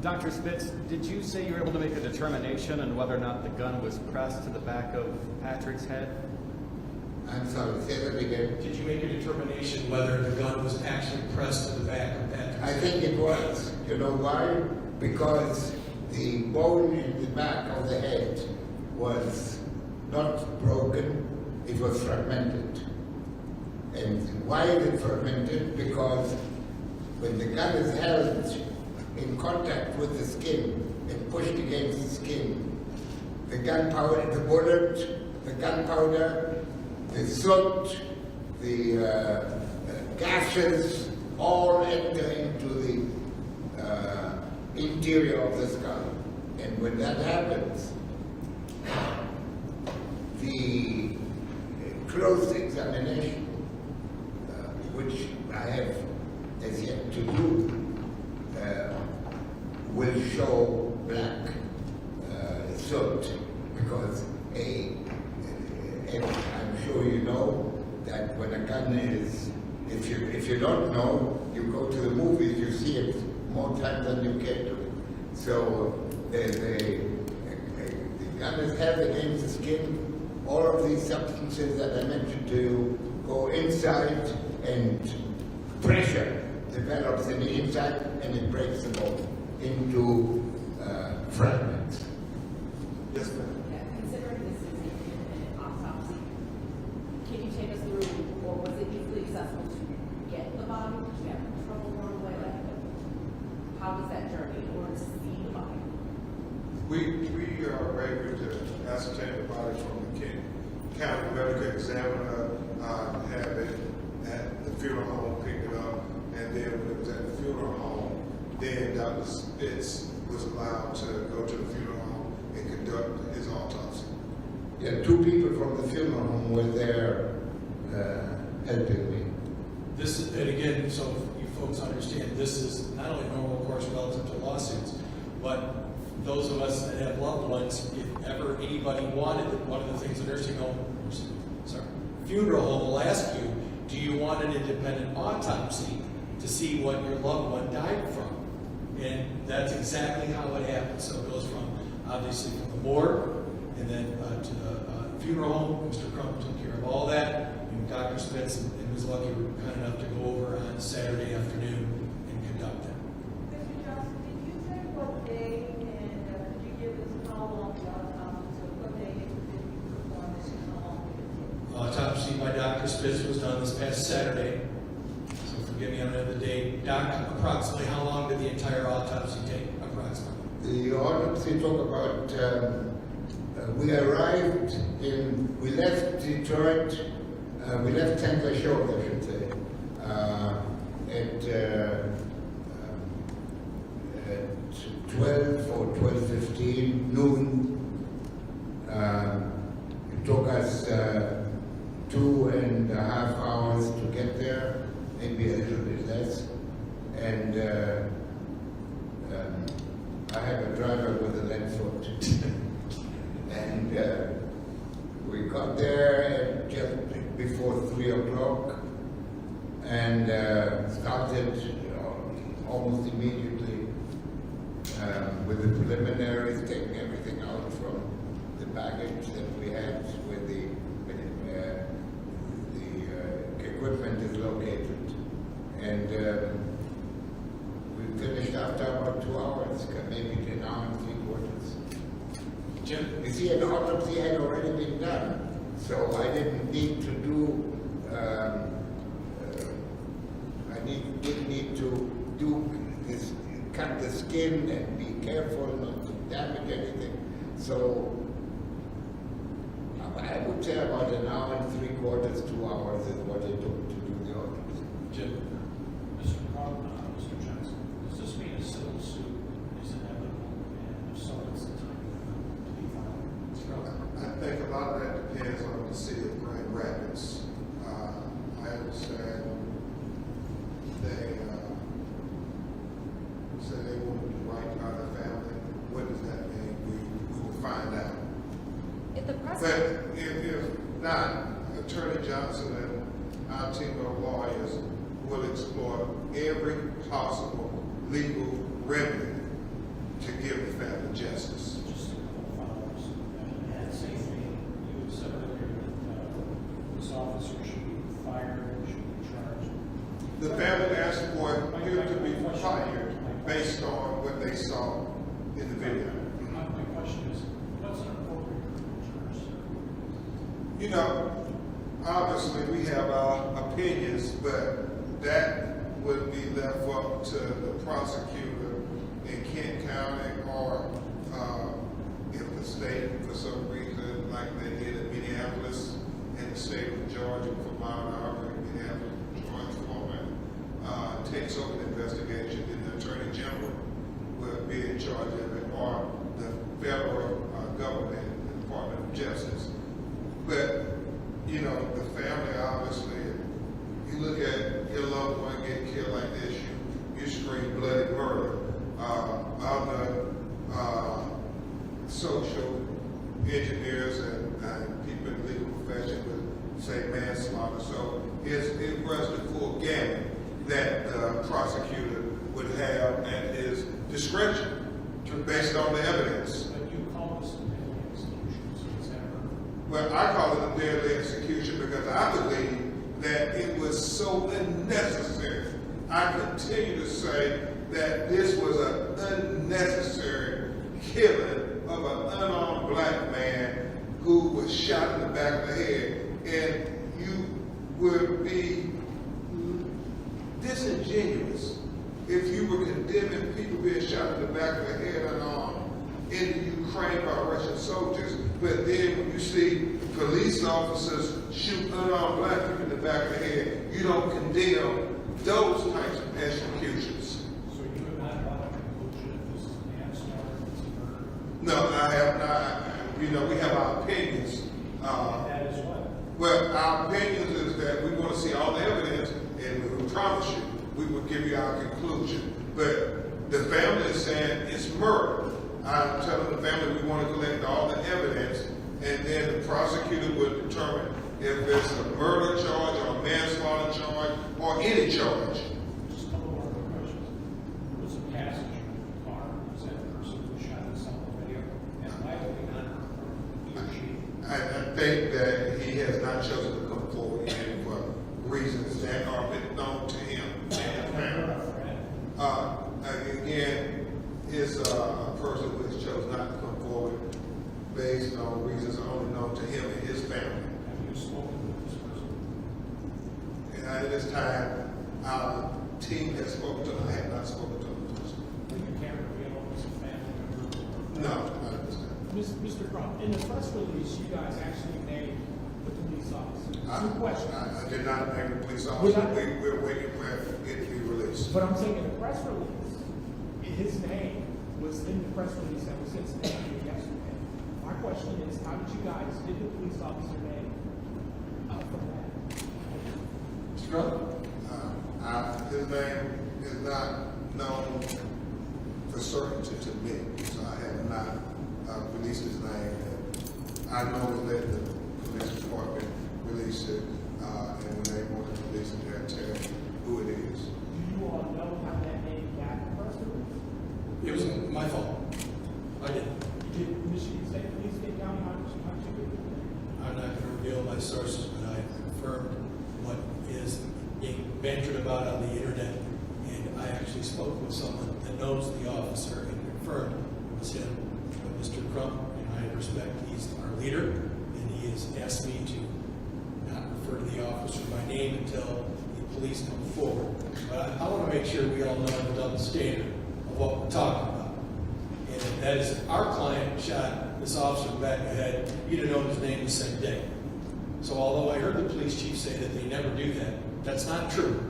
Dr. Spitz, did you say you were able to make a determination on whether or not the gun was pressed to the back of Patrick's head? I'm sorry, say that again. Did you make a determination whether the gun was actually pressed to the back of Patrick's I head? think it was. You know why? Because the bone in the back of the head was not broken, it was fragmented. And why is it fragmented? Because when the gun is held in contact with the skin and pushed against the skin, the gunpowder, the bullet, the gunpowder, the soot, the gases all enter into the interior of the skull. And when that happens, the close examination, which I have as yet to do, will show black soot because and I'm sure you know that when a gun is, if you don't know, you go to the movies, you see it more times than you care to. So the gun is held against the skin. All of these substances that I mentioned to you go inside, and pressure develops in the inside, and it breaks the bone into fragments. Yes, ma'am. Yeah, considering this is an independent autopsy, can you take us through, or was it easily accessible to get the body? Did you have trouble along the way? How was that journey in order to see the body? We are able to ascertain the body from the King County medical examiner, have it at the funeral home, pick it up, and then when it was at the funeral home, then Dr. Spitz was allowed to go to the funeral home and conduct his autopsy. Yeah, 2 people from the funeral home were there helping me. This is, and again, so you folks understand, this is not only normal course relative to lawsuits, but those of us that have loved ones, if ever anybody wanted it, one of the things the nursing home, funeral home will ask you, do you want an independent autopsy to see what your loved one died from? And that's exactly how it happens. So it goes from, obviously, from the morgue, and then to the funeral home. Mr. Crump took care of all that. evidence and was lucky, we were kind enough to go over on Saturday afternoon and conduct them. Mr. Johnson, did you say what day and could you give us how long the autopsy took? What day did you perform this and how long did it take? Autopsy by Dr. Spitz was done this past Saturday. So forgive me, I don't know the date. Doc, approximately how long did the entire autopsy take? Approximately. The autopsy took about, we arrived we left Detroit, we left Temple Shores, I should say, at 12 or 12:15 noon. It took us 2.5 hours to get there, maybe a little bit less. And I have a driver with a lead foot. And we got there at just before 3 o'clock and started almost immediately with the preliminaries, taking everything out from the baggage that we had where the equipment is located. And we finished after about 2 hours, maybe an hour and 3/4. Jim? You see, an autopsy had already been done, so I didn't need to do. Didn't need to do this, cut the skin and be careful not to damage anything. So I would say about an hour and 3/4, 2 hours is what it took to do the autopsy. Jim? Mr. Johnson, does this mean a civil suit is inevitable, and if so, what's the time to be filed? I think a lot of that depends on the city of Grand Rapids. I understand they said they want to do right by the family. What does that mean? We will find out. If the But president, if not, Attorney Johnson and our team of lawyers will explore every possible legal remedy to give the family justice. Just a couple follow-ups. And safely, you had said earlier that this officer should be fired, should be charged. The family asked for him to be fired based on what they saw in the video. My question is, what's an appropriate criminal charge? You know, obviously we have our opinions, but that would be left up to the prosecutor in Kent County or if the state, for some reason, like they did in Minneapolis and the state of Georgia for Mount Auburn, Minneapolis, Georgia, takes over the investigation, and the Attorney General will be in charge of it, or the federal government, the Department of Justice. But, you know, the family, obviously, you look at your loved one get killed like this, you scream bloody murder. Other social engineers and people in the legal profession would say manslaughter. So it was the full gamut that the prosecutor would have at his discretion based on the evidence. But you call this a deadly execution, so is that right? Well, I call it a deadly execution because I believe that it was so unnecessary. I continue to say that this was an unnecessary killing of an unarmed black man who was shot in the back of the head. And you would be disingenuous if you were condemning people being shot in the back of the head unarmed in the Ukraine by Russian soldiers, but then when you see police officers shoot unarmed black people in the back of the head, you don't condemn those types of executions. So you have not brought a conclusion if this is manslaughter, if it's a murder? No, I have not. You know, we have our opinions. And that is what? Well, our opinions is that we want to see all the evidence, and we promise you, we will give you our conclusion. But the family is saying it's murder. I'm telling the family we want to collect all the evidence, and then the prosecutor will determine if it's a murder charge or a manslaughter charge or any charge. Just a couple more quick questions. There was a passenger in the car. Was that the person who shot us on the video? And why did we not confirm he or she? I think that he has not chosen to come forward yet, but this time, our team has spoken to him. I have not spoken to him. You can't reveal if it's a family member. No, not at this time. Mr. Crump, in the press release, you guys actually named the police officer. Two questions. I did not name the police We're officer. not- We're waiting for it to be released. But I'm saying in the press release, his name was in the press release that was sent to you yesterday. My question is, how did you guys get the police officer name from that? Mr. Crump? His name is not known for certainty to me, so I have not released his name. I know that the police department released it, and when they want to release it, they'll tell me who it is. Do you all know how that name got the press release? It was my fault. I did. Did Michigan State Police get down how did you get the name? I'm not going to reveal my sources, but I confirmed what is being bantered about on the internet. And I actually spoke with someone that knows the officer and confirmed it was him. But Mr. Crump, and I respect, he's our leader, and he has asked me to not refer to the officer by name until the police come forward. But I want to make sure we all know the double standard of what we're talking about. And that is, if our client shot this officer in the back of the head, he'd have known his name the same day. So although I heard the police chief say that they never do that, that's not true.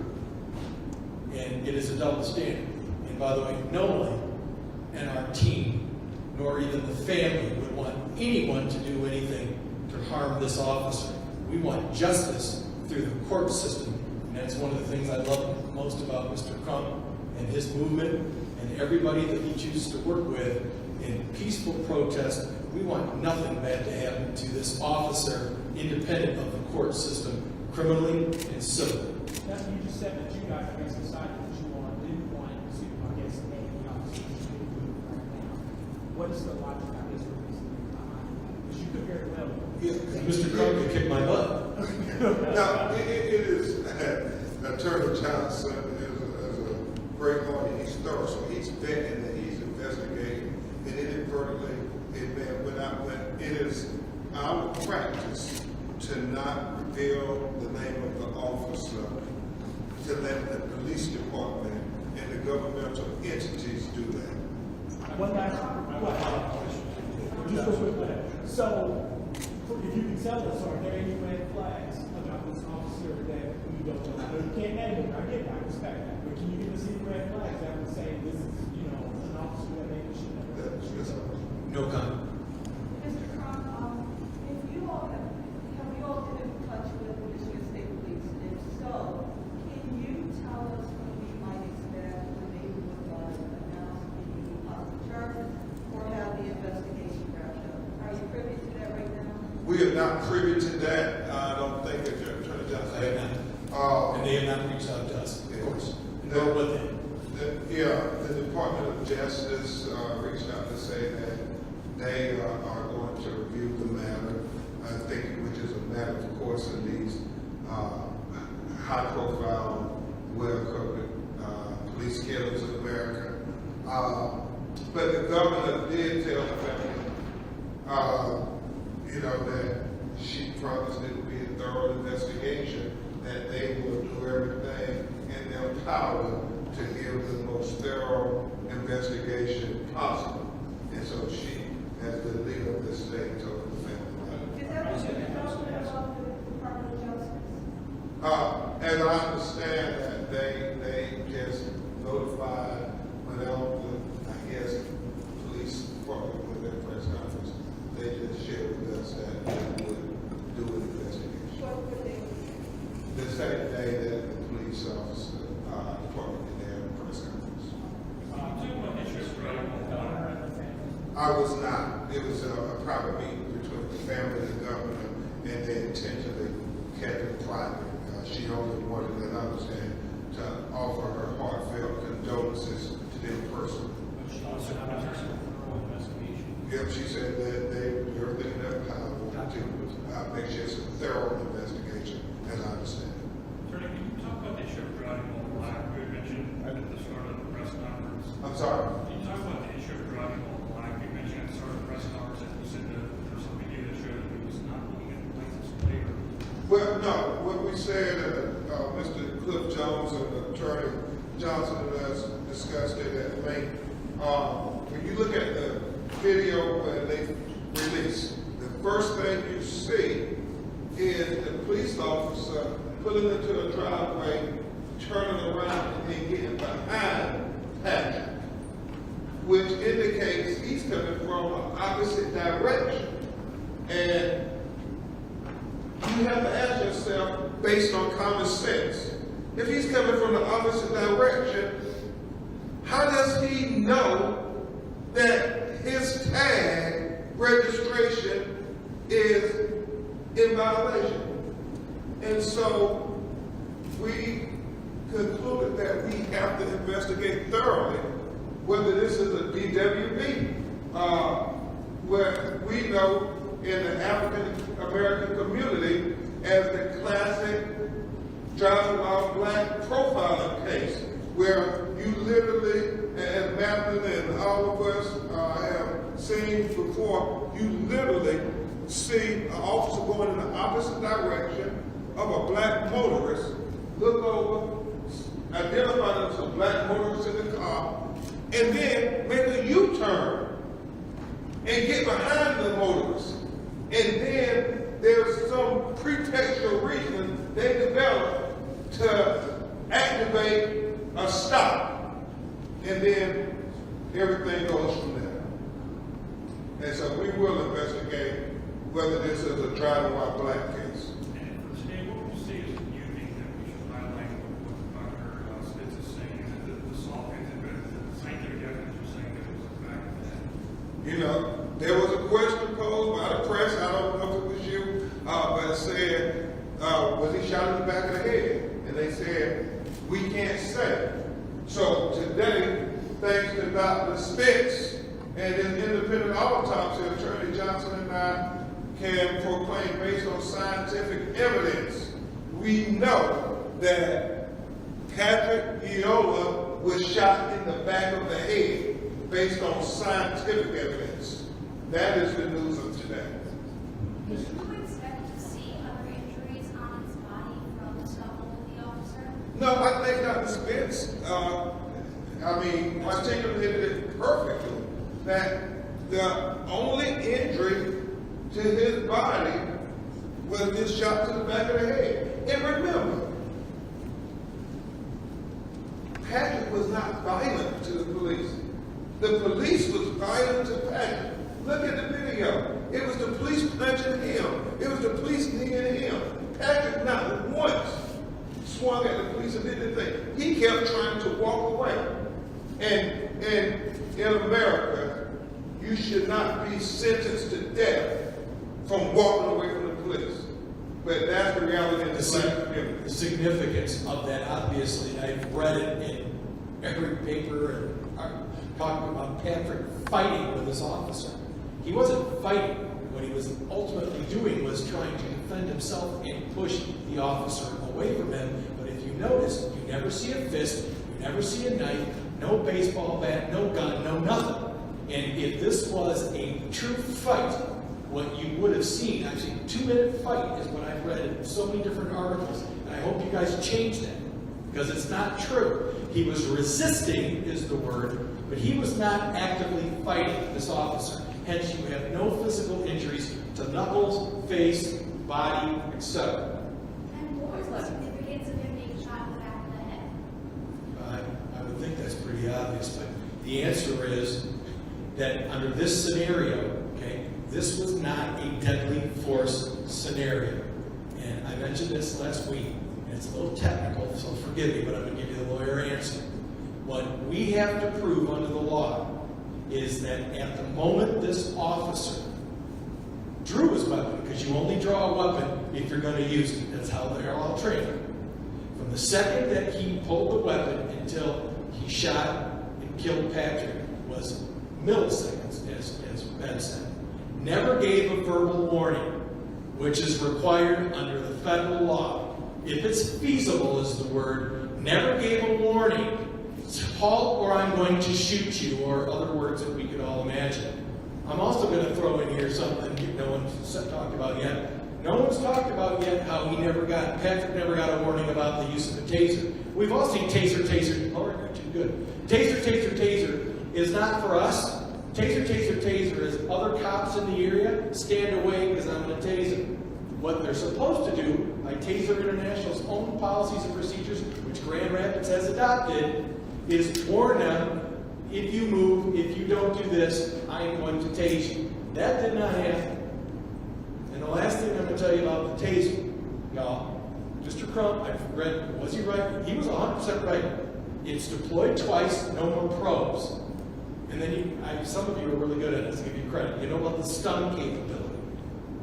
And it is a double standard. And by the way, no one in our team, nor even the family, would want anyone to do anything to harm this officer. We want justice through the court system. And that's one of the things I love most about Mr. Crump and his movement and everybody that he chooses to work with in peaceful protest. We want nothing bad to happen to this officer, independent of the court system, criminally and civilly. That's what you just said, that you guys, I guess, decided that you didn't want to, I guess, name the officer that you didn't do right now. What is the logic, I guess, for this behind that? Because you could very well. Mr. Crump can kick my butt. Now, it is, Attorney Johnson is a great lawyer. He's thorough, so he's vetting and he's investigating. And inadvertently, it may have went out, but it is our practice to not reveal the name of the officer, to let the police department and the governmental entities do that. One last, just a quick one. So, if you can tell us, are there any red flags about this officer that we don't know? I know you can't name him, I get that, I respect that. But can you give us any red flags that would say this is, an officer that maybe should never have Yes, sir. No comment. Mr. Crump, if you all have you all been in touch with the Michigan State Police? And if so, can you tell us when we might expect when they would announce the charges or have the investigation wrapped up? Are you privy to that right now? We are not privy to that. I don't think that Attorney Johnson. I have not. And they have not reached out to us, of course. Nor would they. The Department of Justice reached out to say that they are going to review the matter. I think, which is a matter, of course, in these high-profile, well-covered police killers in America. But the governor did tell the family, that she promised it would be a thorough investigation, that they will do everything in their power to give the most thorough investigation possible. And so she, as the leader of the state, told the family. Is that what you're talking about the Department of Justice? As I understand that they just notified without the, I guess, police department with their press conference. They just shared with us that they would do an investigation. What would they do? The same day that the police officer department did their press conference. I was not. It was a private meeting between the family and the governor, and they intentionally kept it private. She only wanted, as I understand, to offer her heartfelt condolences to them personally. Yep, she said that they were everything in their power to make sure it's a thorough investigation, as I understand it. Attorney, can you talk about the issue of driving while black you had mentioned at the start of the press conference? I'm sorry. Can you talk about the issue of driving while black? You mentioned at the start of the press conference that you said that there was some video that showed that he was not looking at the license plate. Well, no. What we said, Mr. Johnson and us discussed it at length. When you look at the video when they release, the first thing you see is the police officer pulling into a driveway, turning around, and then getting behind Patrick, which indicates he's coming from an opposite direction. And you have to ask yourself, based on common sense, if he's coming from the opposite direction, how does he know that his tag registration is in violation? And so we concluded that we have to investigate thoroughly whether this is a DWB, where we know in the African American community as the classic driving while black profiling case, where you literally, and Madeline and all of us have seen before, you literally see an officer going in the opposite direction of a black motorist, look over, identify them as a black motorist in the car, and then make a U-turn and get behind the motorist. And then there's some pretextual reason they develop to activate a stop. And then everything goes from there. And so we will investigate whether this is a driving while black case. And for the state, what would you say is you think that we should highlight what Dr. Spitz is saying, that the scientific evidence is saying that it was a fact of that? You know, there was a question posed by the press, I don't know if it was you, but it said, was he shot in the back of the head? And they said, we can't say. So today, thanks to Dr. Spitz and his independent autopsy, Attorney Johnson and I can proclaim based on scientific evidence, we know that Patrick Lyoya was shot in the back of the head based on scientific evidence. That is the news of today. Do you expect to see other injuries on his body from the scuffle with the officer? No, I think Dr. Spitz, articulated it perfectly, that the only injury to his body was this shot to the back of the head. And remember, Patrick was not violent to the police. The police was violent to Patrick. Look at the video. It was the police punching him. It was the police kneeing him. Patrick not once swung at the police and did anything. He kept trying to walk away. And in America, you should not be sentenced to death from walking away from the police. But that's the reality in the black community. The significance of that, obviously, and I've read it in every paper and talking about Patrick fighting with this officer. He wasn't fighting. What he was ultimately doing was trying to defend himself and push the officer away from him. But if you notice, you never see a fist, you never see a knife, no baseball bat, no gun, no nothing. And if this was a true fight, what you would have seen, actually, 2-minute fight is what I've read in so many different articles, and I hope you guys change that, because it's not true. He was resisting, is the word, but he was not actively fighting this officer. Hence, you have no physical injuries to knuckles, face, body, etc. And what was the significance of him being shot in the back of the head? I would think that's pretty obvious, but the answer is that under this scenario, okay, this was not a deadly force scenario. And I mentioned this last week, and it's a little technical, so forgive me, but I'm going to give you the lawyer answer. What we have to prove under the law is that at the moment this officer drew his weapon, because you only draw a weapon if you're going to use it. That's how they're all trained. From the second that he pulled the weapon until he shot and killed Patrick was milliseconds, as Ben said. Never gave a verbal warning, which is required under the federal law. If it's feasible, is the word. Never gave a warning. Halt or I'm going to shoot you, or other words that we could all imagine. I'm also going to throw in here something no one's talked about yet. no one's talked about yet how Patrick never got a warning about the use of a taser. We've all seen taser, Lord, you're too good. Taser is not for us. Taser is other cops in the area, stand away because I'm going to taser. What they're supposed to do, by Taser International's own policies and procedures, which Grand Rapids has adopted, is warn them, if you move, if you don't do this, I'm going to tase you. That did not happen. And the last thing I'm going to tell you about the taser, y'all, Mr. Crump, I read, was he right? He was 100% right. It's deployed twice, no more probes. And then some of you are really good at it, so give you credit. You know about the stun capability.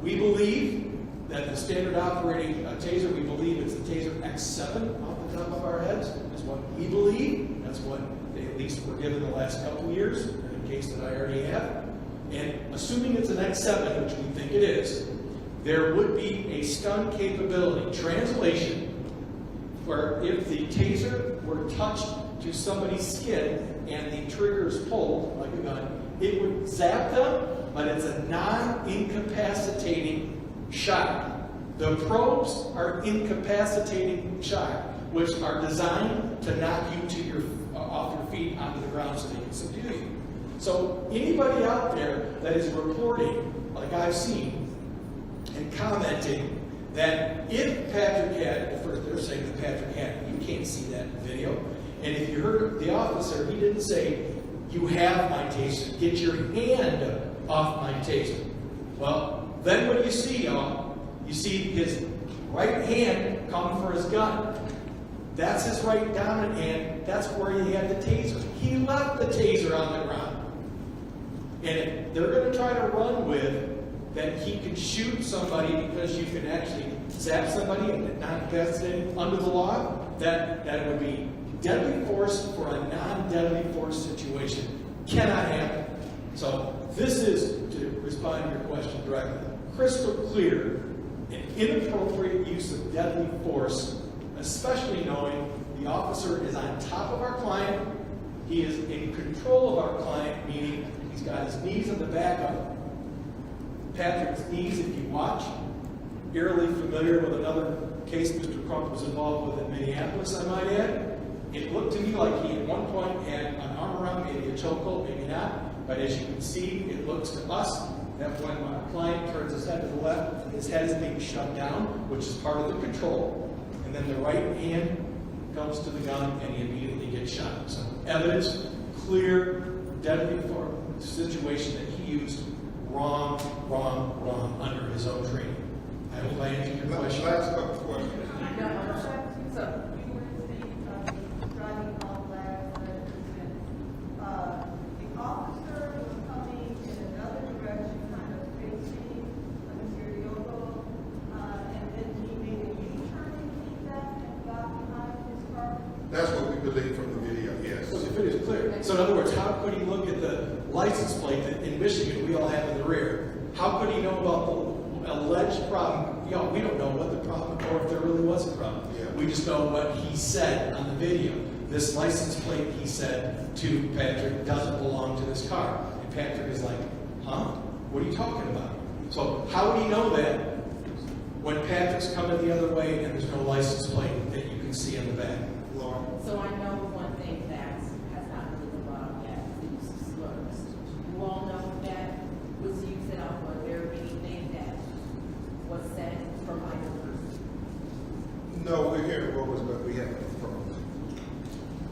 We believe that the standard operating taser, we believe it's the Taser X7 off the top of our heads. That's what we believe. That's what they at least were given the last couple of years, in the case that I already have. And assuming it's an X7, which we think it is, there would be a stun capability, translation, where if the taser were touched to somebody's skin and the trigger is pulled, like a gun, it would zap them, but it's a non-incapacitating shock. The probes are incapacitating shock, which are designed to knock you to your off your feet onto the ground so they can subdue you. So anybody out there that is reporting, like I've seen, and commenting that if Patrick had, well, first they're saying that Patrick had, you can't see that video. And if you heard the officer, he didn't say, you have my taser, get your hand off my taser. Well, then what do you see, y'all? You see his right hand come for his gun. That's his right dominant hand. That's where he had the taser. He left the taser on the ground. And they're going to try to run with that he can shoot somebody because you can actually zap somebody and not incapacitate under the law. That would be deadly force for a non-deadly force situation. Cannot happen. So this is, to respond to your question directly, crystal clear an inappropriate use of deadly force, especially knowing the officer is on top of our client, he is in control of our client, meaning he's got his knees in the back of him. Patrick's knees, if you watch, eerily familiar with another case Mr. Crump was involved with in Minneapolis, I might add. It looked to me like he at one point had an arm around, maybe a chokehold, maybe not, but as you can see, it looks to us that when our client turns his head to the left, his head is being shut down, which is part of the control, and then the right hand comes to the gun and he immediately gets shot. So evidence, clear, deadly situation that he used wrong under his own training. I hope I answered your question. Last couple of questions. So, You were saying, driving while black, the officer was coming in another direction, kind of facing Mr. Lyoya, and then he made a U-turn and came back and got behind his car. That's what we believe from the video, yes. So the video is clear. So in other words, how could he look at the license plate that in Michigan we all have in the rear? How could he know about the alleged problem? We don't know what the problem or if there really was a problem. Yeah. We just know what he said on the video. This license plate, he said to Patrick, doesn't belong to this car. And Patrick is like, huh? What are you talking about? So how would he know that when Patrick's coming the other way and there's no license plate that you can see in the back? Laura? so I know one thing that has not really been brought up yet, the use of slurs. You all know that was used in our, was there anything that was said from either person? No, we're hearing rumors, but we haven't confirmed.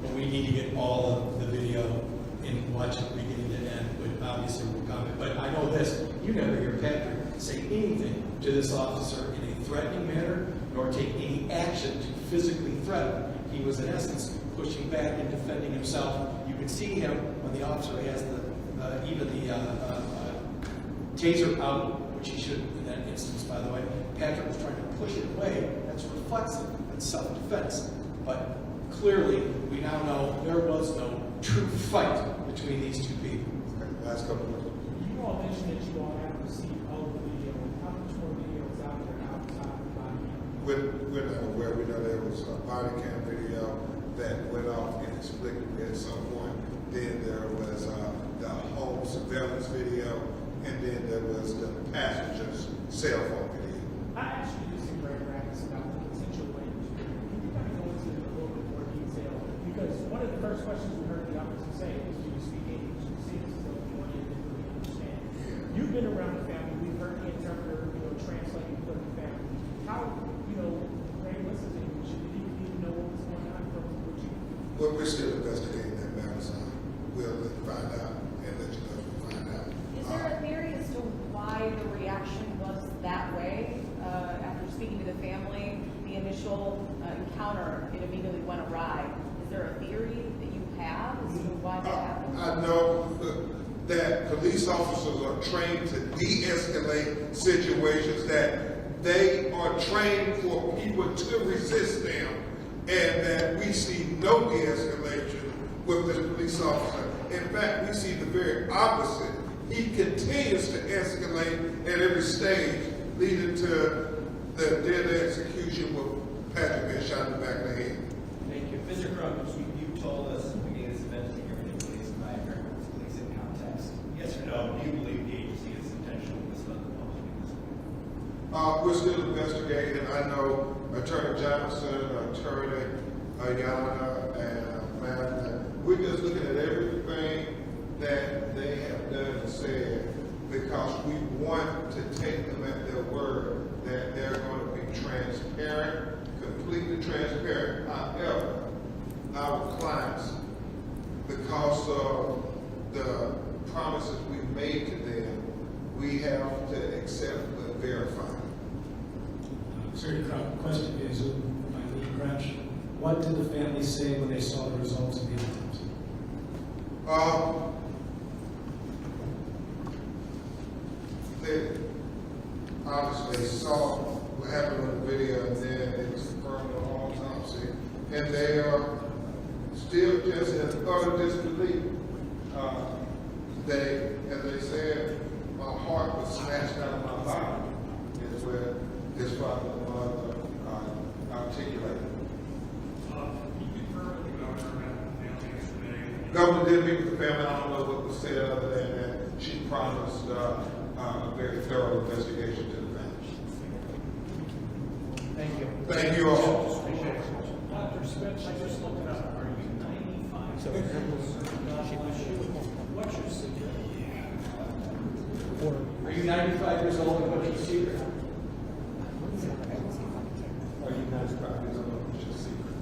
But we need to get all of the video and watch it beginning to end, but obviously we'll comment. But I know this, you never hear Patrick say anything to this officer in a threatening manner, nor take any action to physically threaten. He was in essence pushing back and defending himself. You can see him when the officer has even the taser out, which he should in that instance, by the way. Patrick was trying to push it away. That's reflexive. That's self-defense. But clearly, we now know there was no true fight between these two people. Okay, last couple of questions. You all mentioned that you all have received all the video. How much more video is out there outside the body cam? We're not aware. We know there was a body cam video that went off inexplicably at some point. Then there was the home surveillance video, and then there was the passenger's cell phone video. I asked you this in Grand Rapids about the potential language. Can you kind of go into a little bit more detail? Because one of the first questions we heard the officer say is, do you speak English? You see this as though you want to really understand. You've been around the family. We've heard the interpreter, translating for the family. How, Ray listens to English. Did he even know what was going on from what you? Well, we're still investigating that matter, so we'll find out and let you know if we find out. Is there a theory as to why the reaction was that way? After speaking to the family, the initial encounter, it immediately went awry. Is there a theory that you have as to why that happened? I know that police officers are trained to de-escalate situations, that they are trained for people to resist them, and that we see no de-escalation with this police officer. In fact, we see the very opposite. He continues to escalate at every stage, leading to the deadly execution with Patrick being shot in the back of the head. Thank you. Mr. Crumpus, you told us at the beginning of this event that you're going to police by American police in context. Yes or no, do you believe the agency is intentionally misled the public in this way? We're still investigating. I know Attorney Johnson, Attorney Yana, and Matt. We're just looking at everything that they have done and said, because we want to take them at their word that they're going to be transparent, completely transparent. However, our clients, because of the promises we made to them, we have to accept but verify. Sir, the question is, my lead branch, what did the family say when they saw the results of the autopsy? They obviously saw what happened on the video, and then it was confirmed on autopsy, and they are still just in utter disbelief. As they said, my heart was smashed out of my body, is what his father and mother articulated. You confirmed with the governor about the family yesterday. Governor did meet with the family. I don't know what was said other than that she promised a very thorough investigation to the family. Thank you. Thank you all. Appreciate it. Dr. Spitz, I just looked it up. Are you 95? What's your secret? Are you 95 years old and what's your secret? Are you guys probably don't know what's your secret?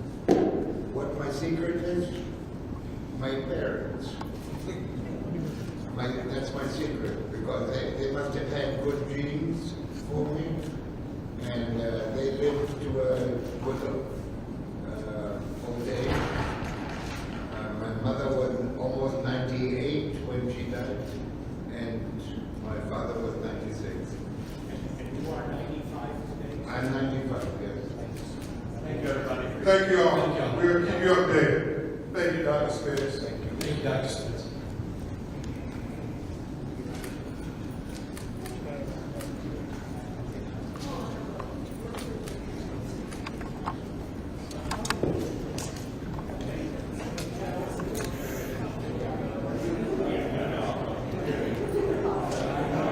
What my secret is? My parents. That's my secret, because they must have had good genes for me, and they lived to a good old age. My mother was almost 98 when she died, and my father was 96. And you are 95 today? I'm 95, yes. Thank you, everybody. Thank you all. We'll keep you updated. Thank you, Dr. Spitz. Thank you, Dr. Spitz.